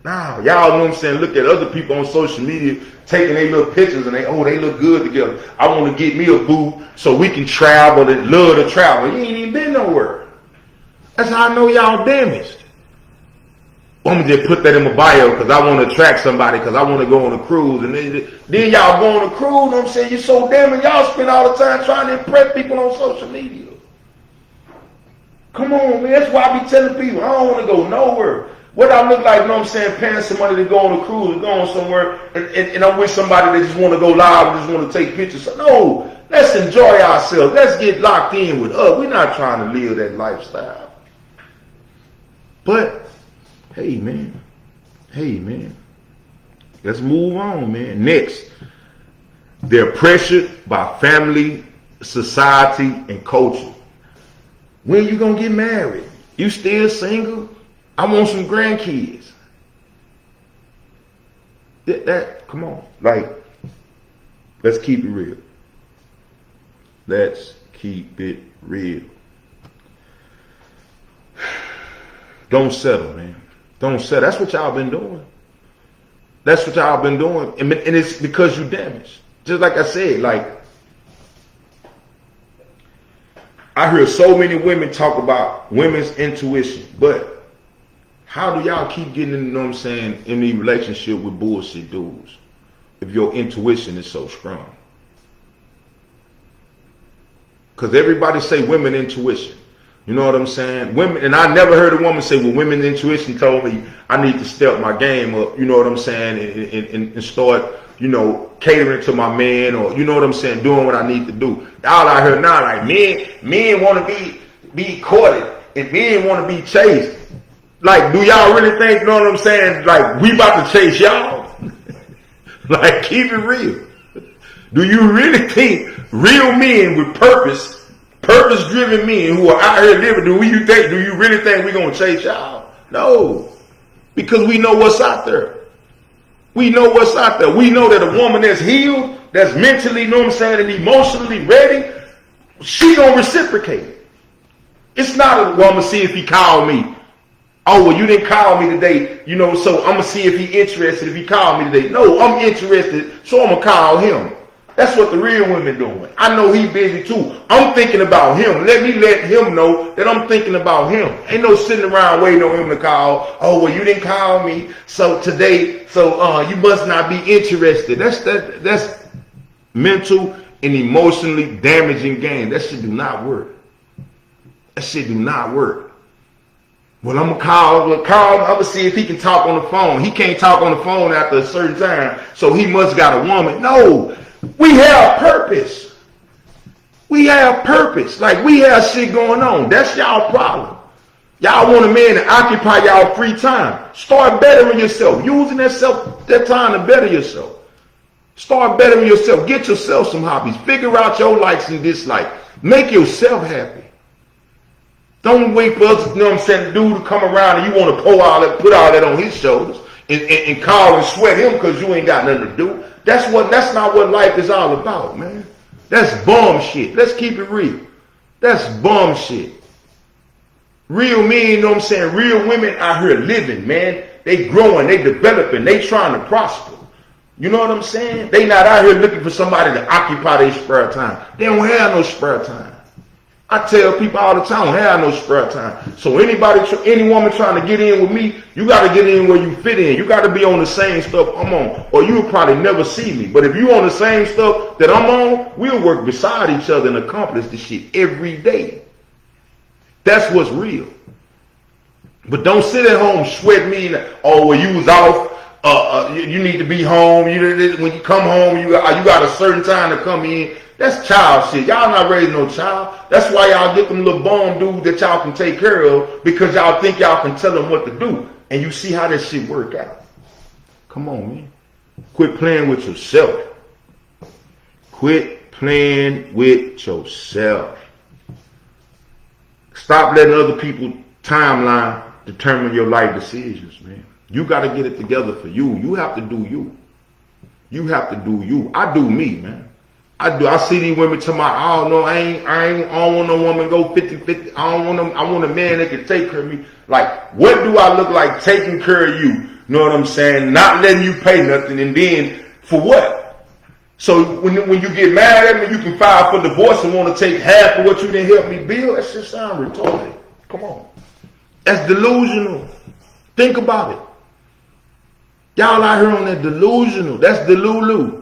Speaker 1: Y'all know what I'm saying, look at other people on social media taking their little pictures and they look good together. I want to get me a boo so we can travel and love to travel. You ain't even been nowhere. That's how I know y'all damaged. I'm going to just put that in my bio because I want to attract somebody because I want to go on a cruise. And then y'all go on a cruise, you know what I'm saying, you're so damaged, y'all spend all the time trying to impress people on social media. Come on, man. That's why I be telling people, I don't want to go nowhere. What I look like, you know what I'm saying, paying some money to go on a cruise or go on somewhere, and I'm with somebody that just want to go live and just want to take pictures. So, no, let's enjoy ourselves. Let's get locked in with us. We're not trying to live that lifestyle. But, hey, man. Let's move on, man. Next, they're pressured by family, society, and culture. When you gonna get married? You still single? I want some grandkids. Come on. Like, let's keep it real. Let's keep it real. Don't settle, man. Don't settle. That's what y'all been doing. That's what y'all been doing. And it's because you damaged. Just like I said, like, I hear so many women talk about women's intuition, but how do y'all keep getting in, you know what I'm saying, in the relationship with bullshit dudes if your intuition is so strong? Because everybody say women intuition. You know what I'm saying? Women, and I never heard a woman say, well, women's intuition told me I need to step my game up, you know what I'm saying, and start, you know, catering to my man, or, you know what I'm saying, doing what I need to do. All I heard now, like, men want to be courted, and men want to be chased. Like, do y'all really think, you know what I'm saying, like, we about to chase y'all? Like, keep it real. Do you really think real men with purpose purpose-driven men who are out here living, do you really think we're going to chase y'all? No. Because we know what's out there. We know what's out there. We know that a woman that's healed, that's mentally, you know what I'm saying, and emotionally ready, she going to reciprocate. It's not a woman, see if he called me. Oh, well, you didn't call me today, you know, so I'm going to see if he interested if he called me today. No, I'm interested, so I'm going to call him. That's what the real women doing. I know he busy too. I'm thinking about him. Let me let him know that I'm thinking about him. Ain't no sitting around waiting on him to call. Oh, well, you didn't call me, so today, so you must not be interested. That's mental and emotionally damaging game. That shit do not work. That shit do not work. Well, I'm going to call him. I'm going to see if he can talk on the phone. He can't talk on the phone after a certain time, so he must got a woman. No, we have purpose. We have purpose. Like, we have shit going on. That's y'all problem. Y'all want a man to occupy y'all free time. Start bettering yourself. Using that time to better yourself. Start bettering yourself. Get yourself some hobbies. Figure out your likes and dislikes. Make yourself happy. Don't wait for us, you know what I'm saying, the dude to come around and you want to put all that on his shoulders and call and sweat him because you ain't got nothing to do. That's not what life is all about, man. That's bum shit. Let's keep it real. That's bum shit. Real men, you know what I'm saying, real women out here living, man. They growing, they developing, they trying to prosper. You know what I'm saying? They not out here looking for somebody to occupy their spare time. They don't have no spare time. I tell people all the time, I don't have no spare time. So any woman trying to get in with me, you got to get in where you fit in. You got to be on the same stuff I'm on, or you'll probably never see me. But if you on the same stuff that I'm on, we'll work beside each other and accomplish this shit every day. That's what's real. But don't sit at home sweat me. Oh, well, you was off. You need to be home. When you come home, you got a certain time to come in. That's child shit. Y'all not raising no child. That's why y'all get them little bum dudes that y'all can take care of, because y'all think y'all can tell them what to do. And you see how that shit work out. Come on, man. Quit playing with yourself. Quit playing with yourself. Stop letting other people's timeline determine your life decisions, man. You got to get it together for you. You have to do you. You have to do you. I do me, man. I see these women tell me, oh no, I don't want no woman to go 50-50. I want a man that can take care of me. Like, what do I look like taking care of you? You know what I'm saying? Not letting you pay nothing, and then for what? So when you get mad at me, you can file for divorce and want to take half of what you didn't help me build. That shit sound retarded. Come on. That's delusional. Think about it. Y'all out here on that delusional. That's delulu.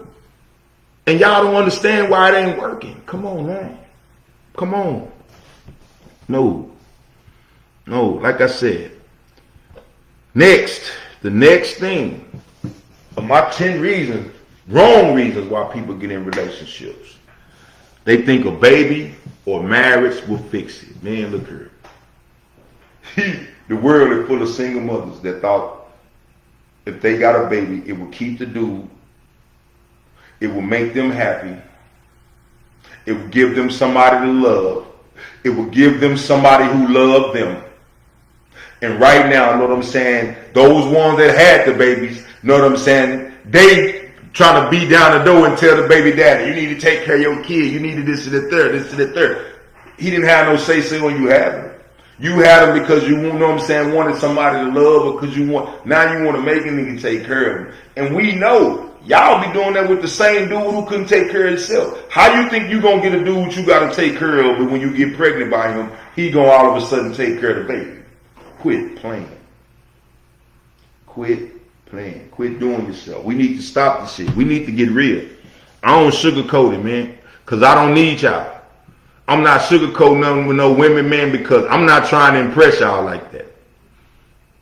Speaker 1: And y'all don't understand why it ain't working. Come on, man. Come on. No. Like I said. The next thing of my 10 reasons, wrong reasons why people get in relationships. They think a baby or marriage will fix it. Man, look here. The world is full of single mothers that thought if they got a baby, it would keep the dude. It will make them happy. It will give them somebody to love. It will give them somebody who loved them. And right now, you know what I'm saying, those ones that had the babies, you know what I'm saying, they trying to beat down the door and tell the baby daddy, you need to take care of your kid. You needed this and the third. He didn't have no say-so when you had him. You had him because you know what I'm saying, wanted somebody to love, or because now you want to make him and take care of him. And we know. Y'all be doing that with the same dude who couldn't take care of himself. How you think you gonna get a dude you gotta take care of, but when you get pregnant by him, he gonna all of a sudden take care of the baby? Quit playing. Quit playing. Quit doing yourself. We need to stop this shit. We need to get real. I don't sugarcoat it, man, because I don't need y'all. I'm not sugarcoating nothing with no women, man, because I'm not trying to impress y'all like that.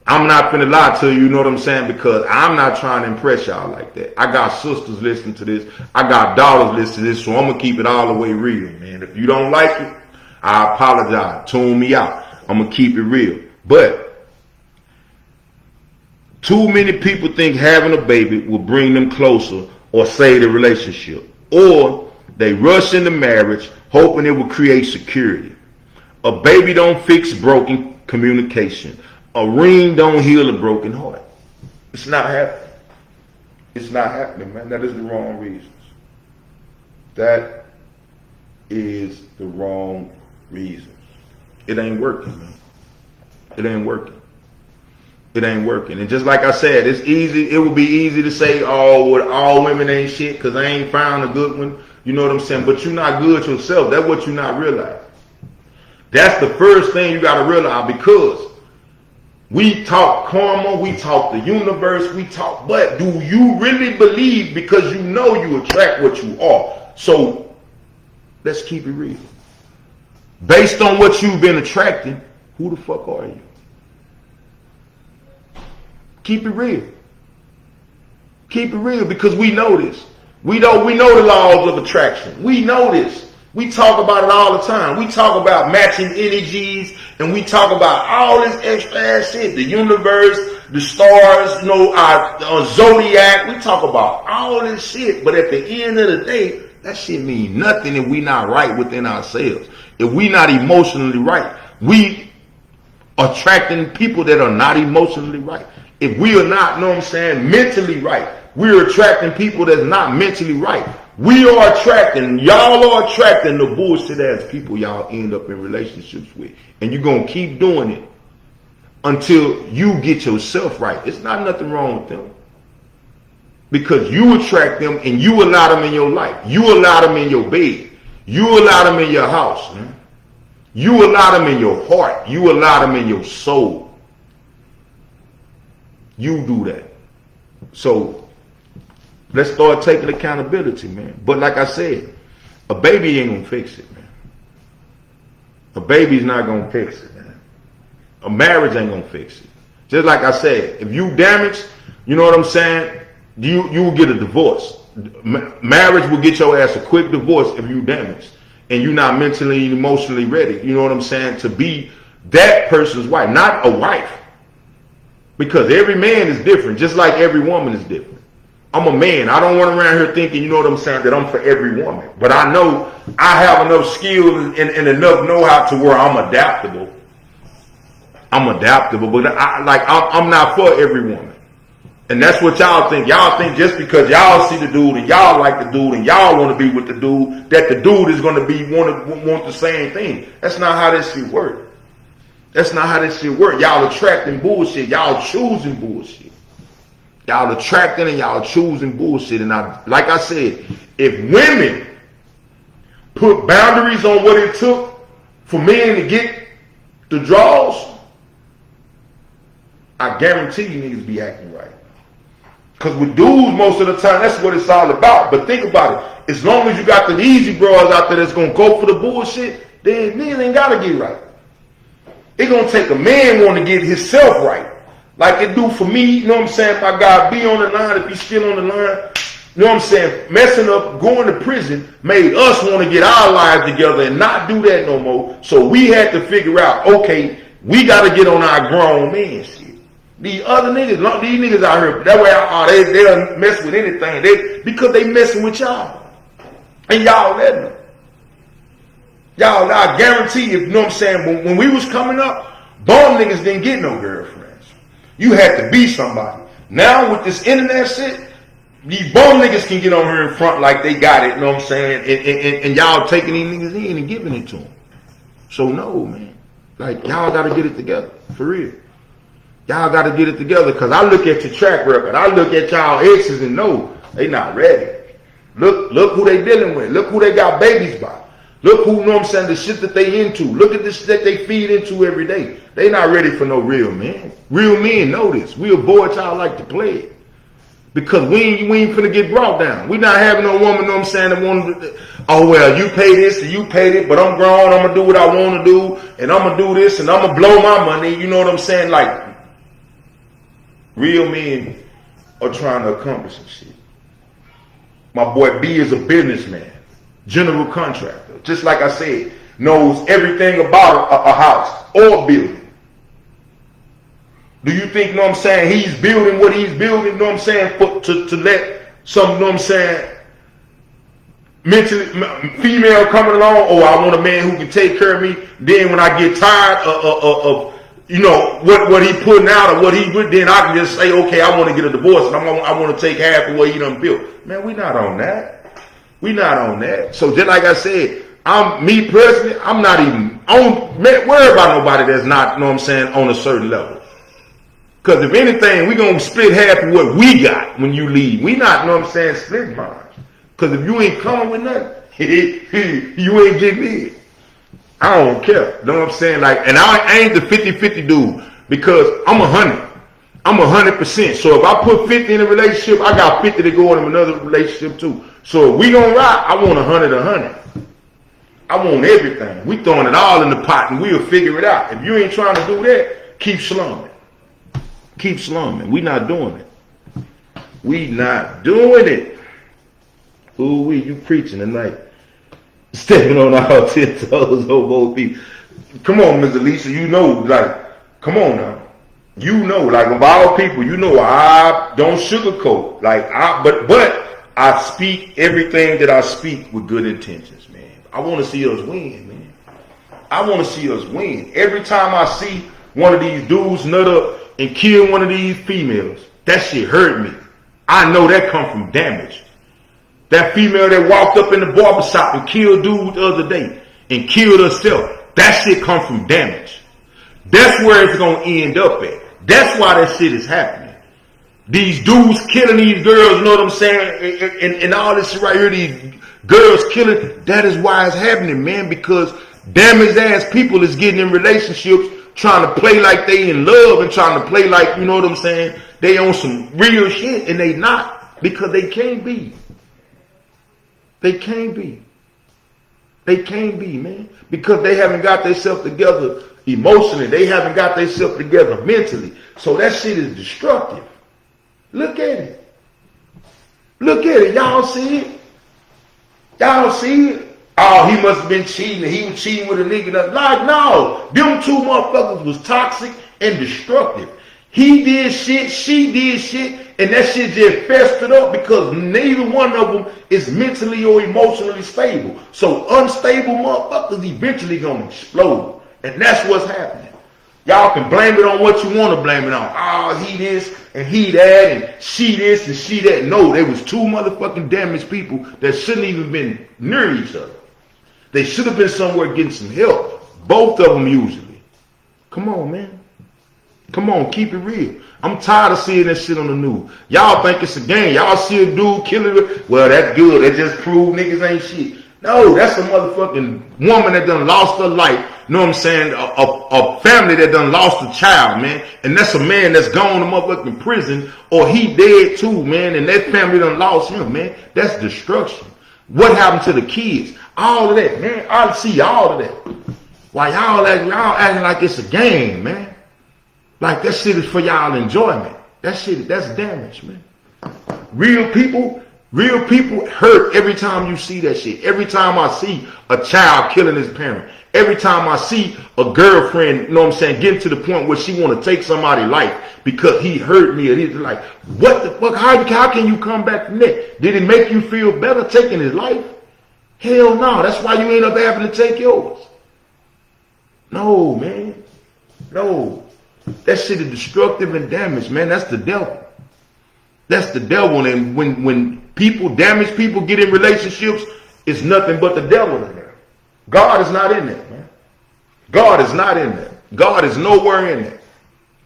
Speaker 1: I'm not finna lie to you, you know what I'm saying, because I'm not trying to impress y'all like that. I got sisters listening to this. I got daughters listening to this, so I'm going to keep it all the way real, man. If you don't like it, I apologize. Tune me out. I'm going to keep it real. But too many people think having a baby will bring them closer or save the relationship. Or they rush into marriage hoping it will create security. A baby don't fix broken communication. A ring don't heal a broken heart. It's not happening. It's not happening, man. That is the wrong reasons. That is the wrong reasons. It ain't working, man. It ain't working. It ain't working. And just like I said, it's easy. It would be easy to say, oh, well, all women ain't shit because I ain't found a good one. You know what I'm saying? But you're not good yourself. That's what you're not realizing. That's the first thing you got to realize, because we talk karma, we talk the universe, we talk, but do you really believe, because you know you attract what you are? So let's keep it real. Based on what you've been attracting, who the fuck are you? Keep it real. Keep it real, because we know this. We know the laws of attraction. We know this. We talk about it all the time. We talk about matching energies, and we talk about all this extra ass shit. The universe, the stars, you know, our zodiac. We talk about all this shit. But at the end of the day, that shit mean nothing if we not right within ourselves. If we not emotionally right. We attracting people that are not emotionally right. If we are not, you know what I'm saying, mentally right, we're attracting people that's not mentally right. We are attracting, y'all are attracting the bullshit ass people y'all end up in relationships with. And you're going to keep doing it until you get yourself right. It's not nothing wrong with them. Because you attract them and you allow them in your life. You allow them in your bed. You allow them in your house. Man. You allow them in your heart. You allow them in your soul. You do that. So let's start taking accountability, man. But like I said, a baby ain't gonna fix it, man. A baby's not gonna fix it, man. A marriage ain't gonna fix it. Just like I said, if you damaged, you know what I'm saying, you will get a divorce. Marriage will get your ass a quick divorce if you damaged and you're not mentally and emotionally ready, you know what I'm saying, to be that person's wife, not a wife. Because every man is different, just like every woman is different. I'm a man. I don't run around here thinking, you know what I'm saying, that I'm for every woman. But I know I have enough skills and enough know-how to where I'm adaptable. I'm adaptable, but I'm not for every woman. And that's what y'all think. Y'all think just because y'all see the dude and y'all like the dude and y'all want to be with the dude, that the dude is going to be want the same thing. That's not how this shit works. That's not how this shit works. Y'all attracting bullshit. Y'all choosing bullshit. Y'all attracting and y'all choosing bullshit. And like I said, if women put boundaries on what it took for men to get the draws, I guarantee you niggas be acting right. Because with dudes, most of the time, that's what it's all about. But think about it. As long as you got the easy bros out there that's going to go for the bullshit, then niggas ain't got to get right. It's going to take a man want to get himself right. Like it do for me, you know what I'm saying? If I got B on the line, if he's still on the line, you know what I'm saying? Messing up, going to prison made us want to get our lives together and not do that no more. So we had to figure out, okay, we got to get on our grown man shit. These other niggas, these niggas out here, that way they'll mess with anything. Because they messing with y'all. And y'all letting them. Y'all, I guarantee you, you know what I'm saying, when we was coming up, bum niggas didn't get no girlfriends. You had to be somebody. Now with this internet shit, these bum niggas can get on here in front like they got it, you know what I'm saying, and y'all taking these niggas in and giving it to them. So no, man. Like, y'all gotta get it together, for real. Y'all gotta get it together, because I look at your track record, I look at y'all exes and know they not ready. Look who they dealing with. Look who they got babies by. Look who, you know what I'm saying, the shit that they into. Look at the shit that they feed into every day. They not ready for no real men. Real men know this. We avoid y'all like to play it. Because we ain't finna get brought down. We not having no woman, you know what I'm saying, that want to, oh well, you pay this and you pay it, but I'm grown, I'm gonna do what I want to do, and I'm gonna do this, and I'm gonna blow my money, you know what I'm saying? Like, real men are trying to accomplish some shit. My boy B is a businessman, general contractor. Just like I said, knows everything about a house or a building. Do you think, you know what I'm saying, he's building what he's building, you know what I'm saying, to let some, you know what I'm saying, mentally, female coming along, or I want a man who can take care of me. Then when I get tired of you know, what he putting out or what he would, then I can just say, okay, I want to get a divorce and I want to take half of what he done built. Man, we not on that. We not on that. So just like I said, me personally, I'm not even worry about nobody that's not, you know what I'm saying, on a certain level. Because if anything, we going to split half of what we got when you leave. We not, you know what I'm saying, split bonds. Because if you ain't coming with nothing, you ain't getting in. I don't care. You know what I'm saying? Like, and I ain't the 50-50 dude because I'm 100. I'm 100%. So if I put 50 in a relationship, I got 50 to go in another relationship too. So if we gonna ride, I want 100. I want everything. We throwing it all in the pot and we'll figure it out. If you ain't trying to do that, keep slumming. Keep slumming. We not doing it. We not doing it. Ooh, you preaching tonight. Stepping on our 10 toes on both feet. Come on, Ms. Alicia, you know, like, come on now. You know, like, of all people, you know, I don't sugarcoat. Like, but I speak everything that I speak with good intentions, man. I want to see us win, man. I want to see us win. Every time I see one of these dudes nut up and kill one of these females, that shit hurt me. I know that come from damage. That female that walked up in the barbershop and killed dude the other day and killed herself, that shit come from damage. That's where it's going to end up at. That's why that shit is happening. These dudes killing these girls, you know what I'm saying? And all this shit right here, these girls killing, that is why it's happening, man, because damaged ass people is getting in relationships trying to play like they in love and trying to play like, you know what I'm saying, they on some real shit and they not because they can't be. They can't be. They can't be, man. Because they haven't got themselves together emotionally. They haven't got themselves together mentally. So that shit is destructive. Look at it. Look at it. Y'all see it? Y'all see it? Oh, he must have been cheating. He was cheating with a nigga. Like, no. Them two motherfuckers was toxic and destructive. He did shit, she did shit, and that shit just festered up because neither one of them is mentally or emotionally stable. So unstable motherfuckers eventually gonna explode. And that's what's happening. Y'all can blame it on what you want to blame it on. Oh, he this and he that and she this and she that. No, they was two motherfucking damaged people that shouldn't even been near each other. They should have been somewhere getting some help. Both of them usually. Come on, man. Come on, keep it real. I'm tired of seeing that shit on the news. Y'all think it's a game. Y'all see a dude killing it. Well, that's good. That just proved niggas ain't shit. No, that's a motherfucking woman that done lost her life. You know what I'm saying? A family that done lost a child, man. And that's a man that's gone to motherfucking prison or he dead too, man. And that family done lost him, man. That's destruction. What happened to the kids? All of that, man. I see all of that. Why y'all acting like it's a game, man. Like that shit is for y'all enjoyment. That shit, that's damage, man. Real people hurt every time you see that shit. Every time I see a child killing his parent. Every time I see a girlfriend, you know what I'm saying, getting to the point where she want to take somebody's life because he hurt me. And he's like, what the fuck? How can you come back from that? Did it make you feel better taking his life? Hell no. That's why you end up having to take yours. No, man. No. That shit is destructive and damaged, man. That's the devil. That's the devil. And when people, damaged people get in relationships, it's nothing but the devil in there. God is not in there, man. God is not in there. God is nowhere in there.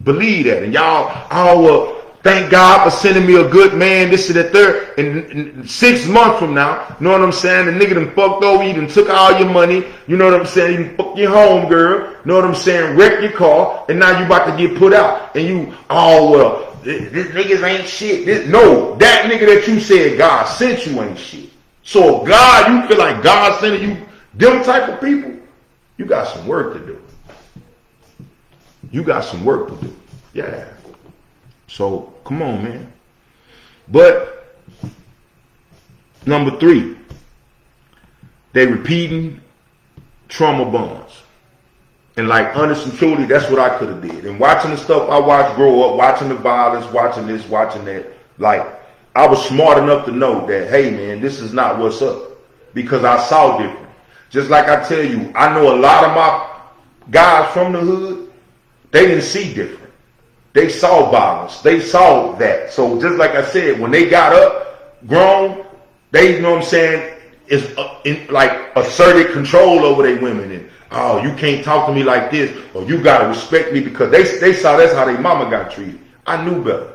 Speaker 1: Believe that. And y'all, thank God for sending me a good man, this and that third. And 6 months from now, you know what I'm saying? The nigga done fucked over you, done took all your money, you know what I'm saying? You done fucked your home girl, you know what I'm saying? Wrecked your car, and now you about to get put out. And you, oh, well, this niggas ain't shit. No, that nigga that you said God sent you ain't shit. So if God, you feel like God sending you them type of people, you got some work to do. You got some work to do. Yeah. So, come on, man. But, number 3, they repeating trauma bonds. And like, honest and truly, that's what I could have did. And watching the stuff I watched grow up, watching the violence, watching this, watching that, like, I was smart enough to know that, hey, man, this is not what's up. because I saw different. Just like I tell you, I know a lot of my guys from the hood, they didn't see different. They saw violence. They saw that. So just like I said, when they got up, grown, they, you know what I'm saying, is like asserted control over their women. And, oh, you can't talk to me like this, or you got to respect me, because they saw that's how their mama got treated. I knew better.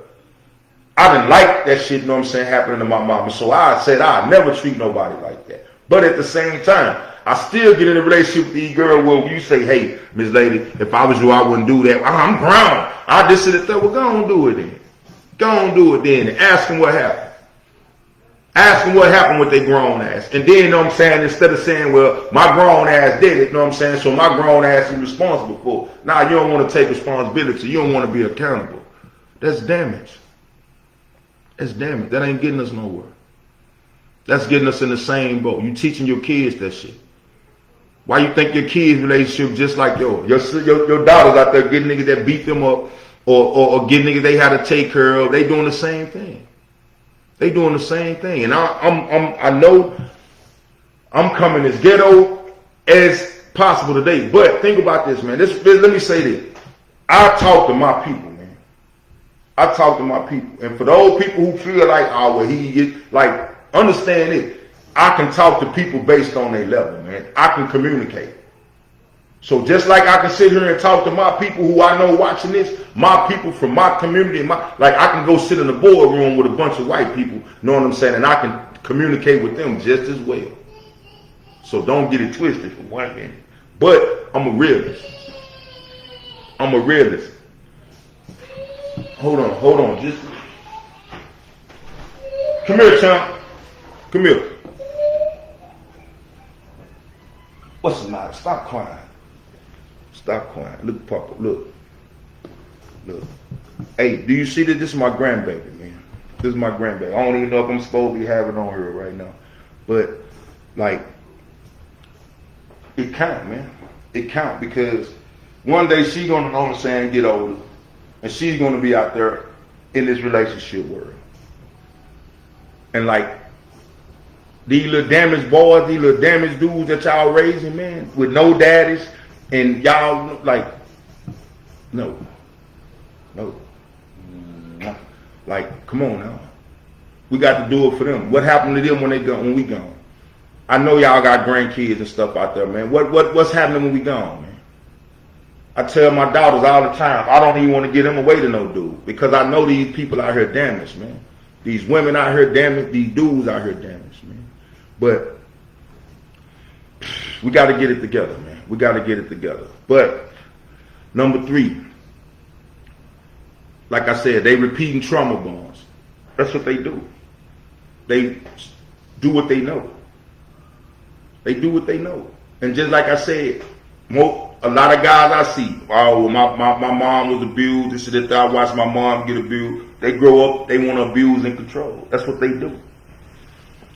Speaker 1: I didn't like that shit, you know what I'm saying, happening to my mama. So I said I'd never treat nobody like that. But at the same time, I still get in a relationship with these girls where you say, hey, Miss Lady, if I was you, I wouldn't do that. I'm grown. I just sit there, well, go on do it then. Go on do it then. And ask them what happened. Ask them what happened with their grown ass. And then, you know what I'm saying, instead of saying, well, my grown ass did it, you know what I'm saying, so my grown ass is responsible for it. Nah, you don't want to take responsibility. You don't want to be accountable. That's damage. That's damage. That ain't getting us nowhere. That's getting us in the same boat. You teaching your kids that shit. Why you think your kids' relationship just like yours? Your daughters out there getting niggas that beat them up or getting niggas they had to take care of. They doing the same thing. They doing the same thing. And I know I'm coming as ghetto as possible today. But think about this, man. Let me say this. I talk to my people, man. I talk to my people. And for those people who feel like, oh, well, he is, like, understand it. I can talk to people based on their level, man. I can communicate. So just like I can sit here and talk to my people who I know watching this, my people from my community, like I can go sit in the boardroom with a bunch of white people, know what I'm saying, and I can communicate with them just as well. So don't get it twisted for one minute. But I'm a realist. I'm a realist. Hold on. Just come here, chump. Come here. What's the matter? Stop crying. Stop crying. Look, Papa. Look. Hey, do you see that? This is my grandbaby, man. This is my grandbaby. I don't even know if I'm supposed to be having on her right now. But, like, it count, man. It count because one day she's going to, know what I'm saying, get older. And she's going to be out there in this relationship world. And, like, these little damaged boys, these little damaged dudes that y'all raising, man, with no daddies, and y'all, like, no. Like, come on now. We got to do it for them. What happened to them when we gone? I know y'all got grandkids and stuff out there, man. What's happening when we gone, man? I tell my daughters all the time, I don't even want to give them away to no dude, because I know these people out here damaged, man. These women out here damaged, these dudes out here damaged, man. But we got to get it together, man. We got to get it together. But number 3, like I said, they repeating trauma bonds. That's what they do. They do what they know. They do what they know. And just like I said, a lot of guys I see, oh, my mom was abused, this and that, I watched my mom get abused. They grow up, they want to abuse and control. That's what they do.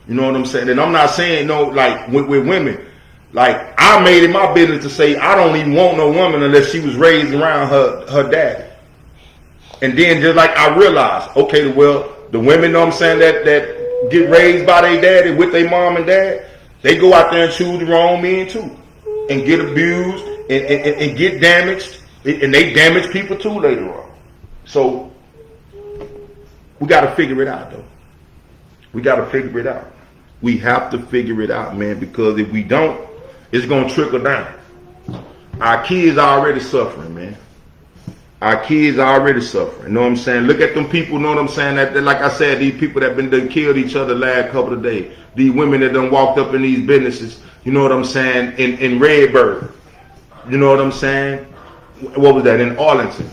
Speaker 1: You know what I'm saying? And I'm not saying, no, like, with women. Like, I made it my business to say I don't even want no woman unless she was raised around her daddy. And then just like I realized, okay, well, the women, know what I'm saying, that get raised by their daddy with their mom and dad, they go out there and choose the wrong men too. And get abused and get damaged. And they damage people too later on. So we got to figure it out, though. We got to figure it out. We have to figure it out, man, because if we don't, it's going to trickle down. Our kids are already suffering, man. Our kids are already suffering. Know what I'm saying? Look at them people, know what I'm saying? That like I said, these people that been done killed each other the last couple of days. These women that done walked up in these businesses, you know what I'm saying, in Redbird. You know what I'm saying? What was that? In Arlington.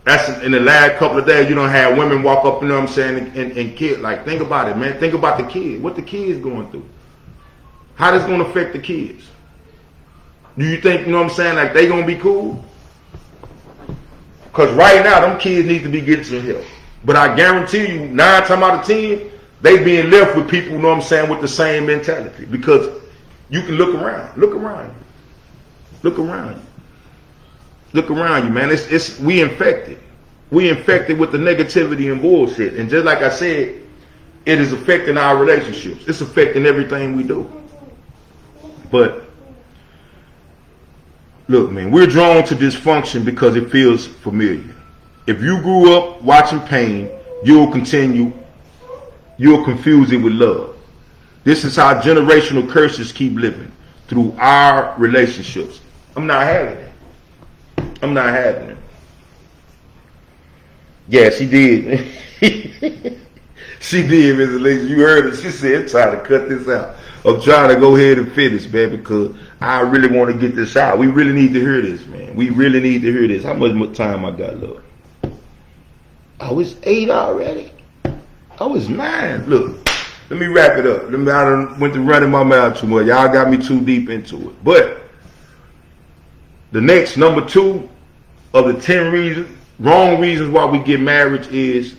Speaker 1: That's in the last couple of days, you don't have women walk up, you know what I'm saying, and kill. Like, think about it, man. Think about the kids. What the kids going through. How this going to affect the kids? Do you think, you know what I'm saying, like they going to be cool? Because right now, them kids need to be getting some help. But I guarantee you, 9 times out of 10, they being left with people, you know what I'm saying, with the same mentality. Because you can look around. Look around you. Look around you. Look around you, man. We infected. We infected with the negativity and bullshit. And just like I said, it is affecting our relationships. It's affecting everything we do. But look, man, we're drawn to dysfunction because it feels familiar. If you grew up watching pain, you'll confuse it with love. This is how generational curses keep living through our relationships. I'm not having it. I'm not having it. Yeah, she did. She did, Mr. Lacey. You heard her. She said, I'm trying to cut this out. I'm trying to go ahead and finish, man, because I really want to get this out. We really need to hear this, man. We really need to hear this. How much time I got left? Oh, it's 8 already. Oh, it's 9. Look, let me wrap it up. I done went to running my mouth too much. Y'all got me too deep into it. But the next, number 2 of the 10 wrong reasons why we get married is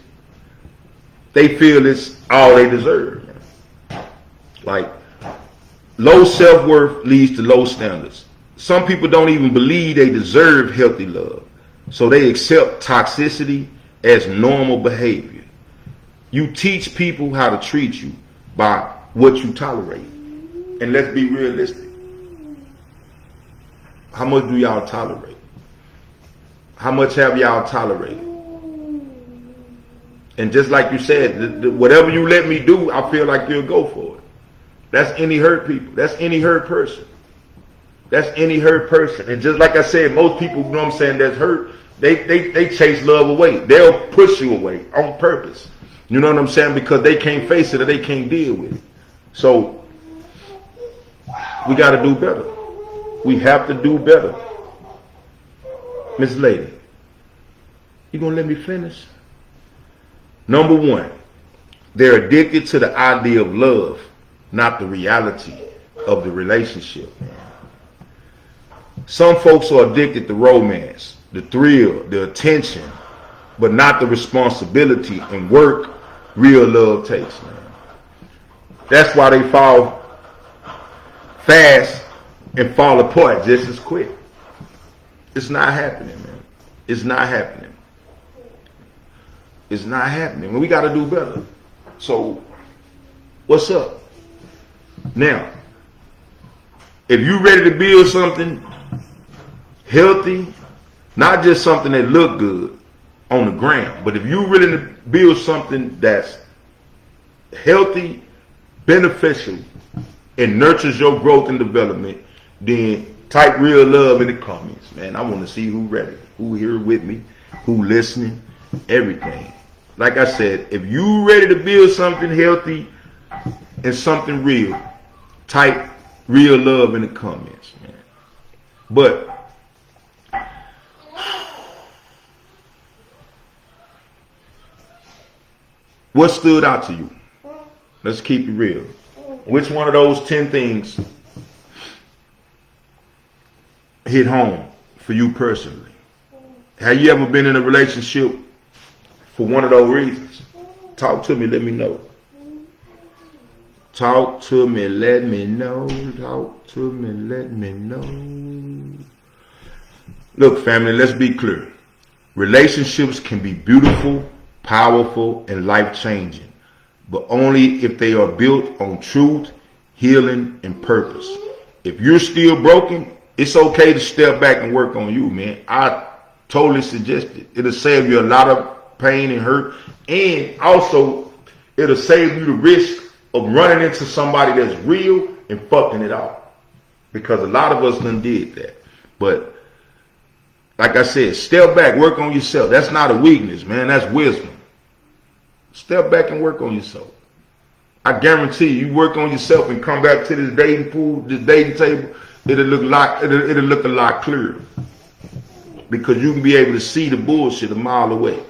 Speaker 1: they feel it's all they deserve. Like, low self-worth leads to low standards. Some people don't even believe they deserve healthy love, so they accept toxicity as normal behavior. You teach people how to treat you by what you tolerate. And let's be realistic. How much do y'all tolerate? How much have y'all tolerated? And just like you said, whatever you let me do, I feel like you'll go for it. That's any hurt people. That's any hurt person. That's any hurt person. And just like I said, most people, you know what I'm saying, that's hurt, they chase love away. They'll push you away on purpose. You know what I'm saying? Because they can't face it or they can't deal with it. So we got to do better. We have to do better. Miss Lady, you gonna let me finish? Number 1, they're addicted to the idea of love, not the reality of the relationship. Some folks are addicted to romance, the thrill, the attention, but not the responsibility and work real love takes, man. That's why they fall fast and fall apart just as quick. It's not happening, man. It's not happening. It's not happening. We got to do better. So, what's up? Now, if you're ready to build something healthy, not just something that look good on the ground, but if you're ready to build something that's healthy, beneficial, and nurtures your growth and development, then type real love in the comments, man. I want to see who ready, who here with me, who listening, everything. Like I said, if you ready to build something healthy and something real, type real love in the comments, man. But what stood out to you? Let's keep it real. Which one of those 10 things hit home for you personally? Have you ever been in a relationship for one of those reasons? Talk to me, let me know. Talk to me, let me know. Talk to me, let me know. Look, family, let's be clear. Relationships can be beautiful, powerful, and life-changing, but only if they are built on truth, healing, and purpose. If you're still broken, it's okay to step back and work on you, man. I totally suggest it. It'll save you a lot of pain and hurt, and also it'll save you the risk of running into somebody that's real and fucking it up, because a lot of us done did that. But like I said, step back, work on yourself. That's not a weakness, man. That's wisdom. Step back and work on yourself. I guarantee you work on yourself and come back to this dating pool, this dating table, it'll look a lot clearer, because you can be able to see the bullshit a mile away.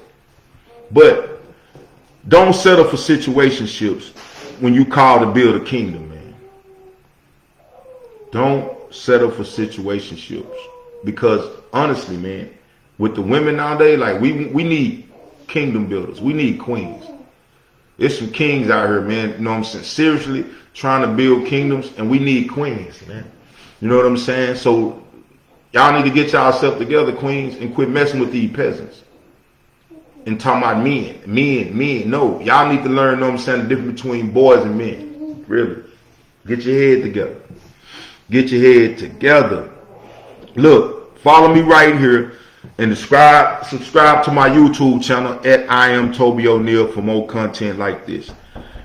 Speaker 1: But don't settle for situationships when you call to build a kingdom, man. Don't settle for situationships, because honestly, man, with the women nowadays, like we need kingdom builders. We need queens. There's some kings out here, man. You know what I'm saying? Seriously, trying to build kingdoms, and we need queens, man. You know what I'm saying? So y'all need to get yourself together, queens, and quit messing with these peasants and talking about men. No, y'all need to learn, you know what I'm saying, the difference between boys and men. Really. Get your head together. Get your head together. Look, follow me right here and subscribe to my YouTube channel at I am Toby O'Neal for more content like this.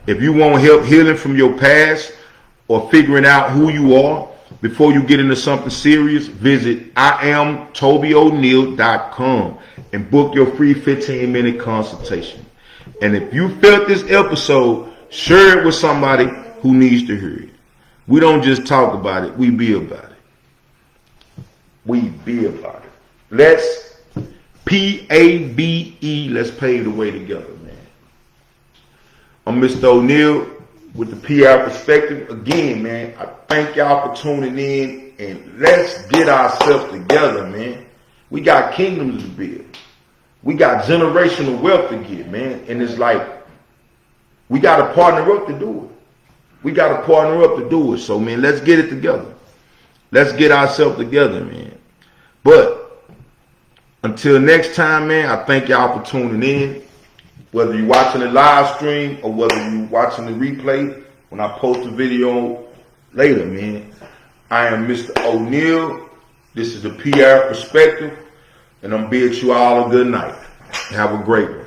Speaker 1: If you want help healing from your past or figuring out who you are before you get into something serious, visit IamTobyO'Neal.com and book your free 15-minute consultation. And if you felt this episode, share it with somebody who needs to hear it. We don't just talk about it, we be about it. We be about it. Let's P-A-V-E, let's pave the way together, man. I'm Mr. O'Neal with the P-Ave Perspective. Again, man, I thank y'all for tuning in, and let's get ourselves together, man. We got kingdoms to build. We got generational wealth to get, man. And it's like, we got to partner up to do it. We got to partner up to do it. So, man, let's get it together. Let's get ourselves together, man. But until next time, man, I thank y'all for tuning in. Whether you're watching the live stream or whether you're watching the replay when I post a video later, man. I am Mr. O'Neal. This is the P-Ave Perspective. And I'm bidding you all a good night. Have a great one.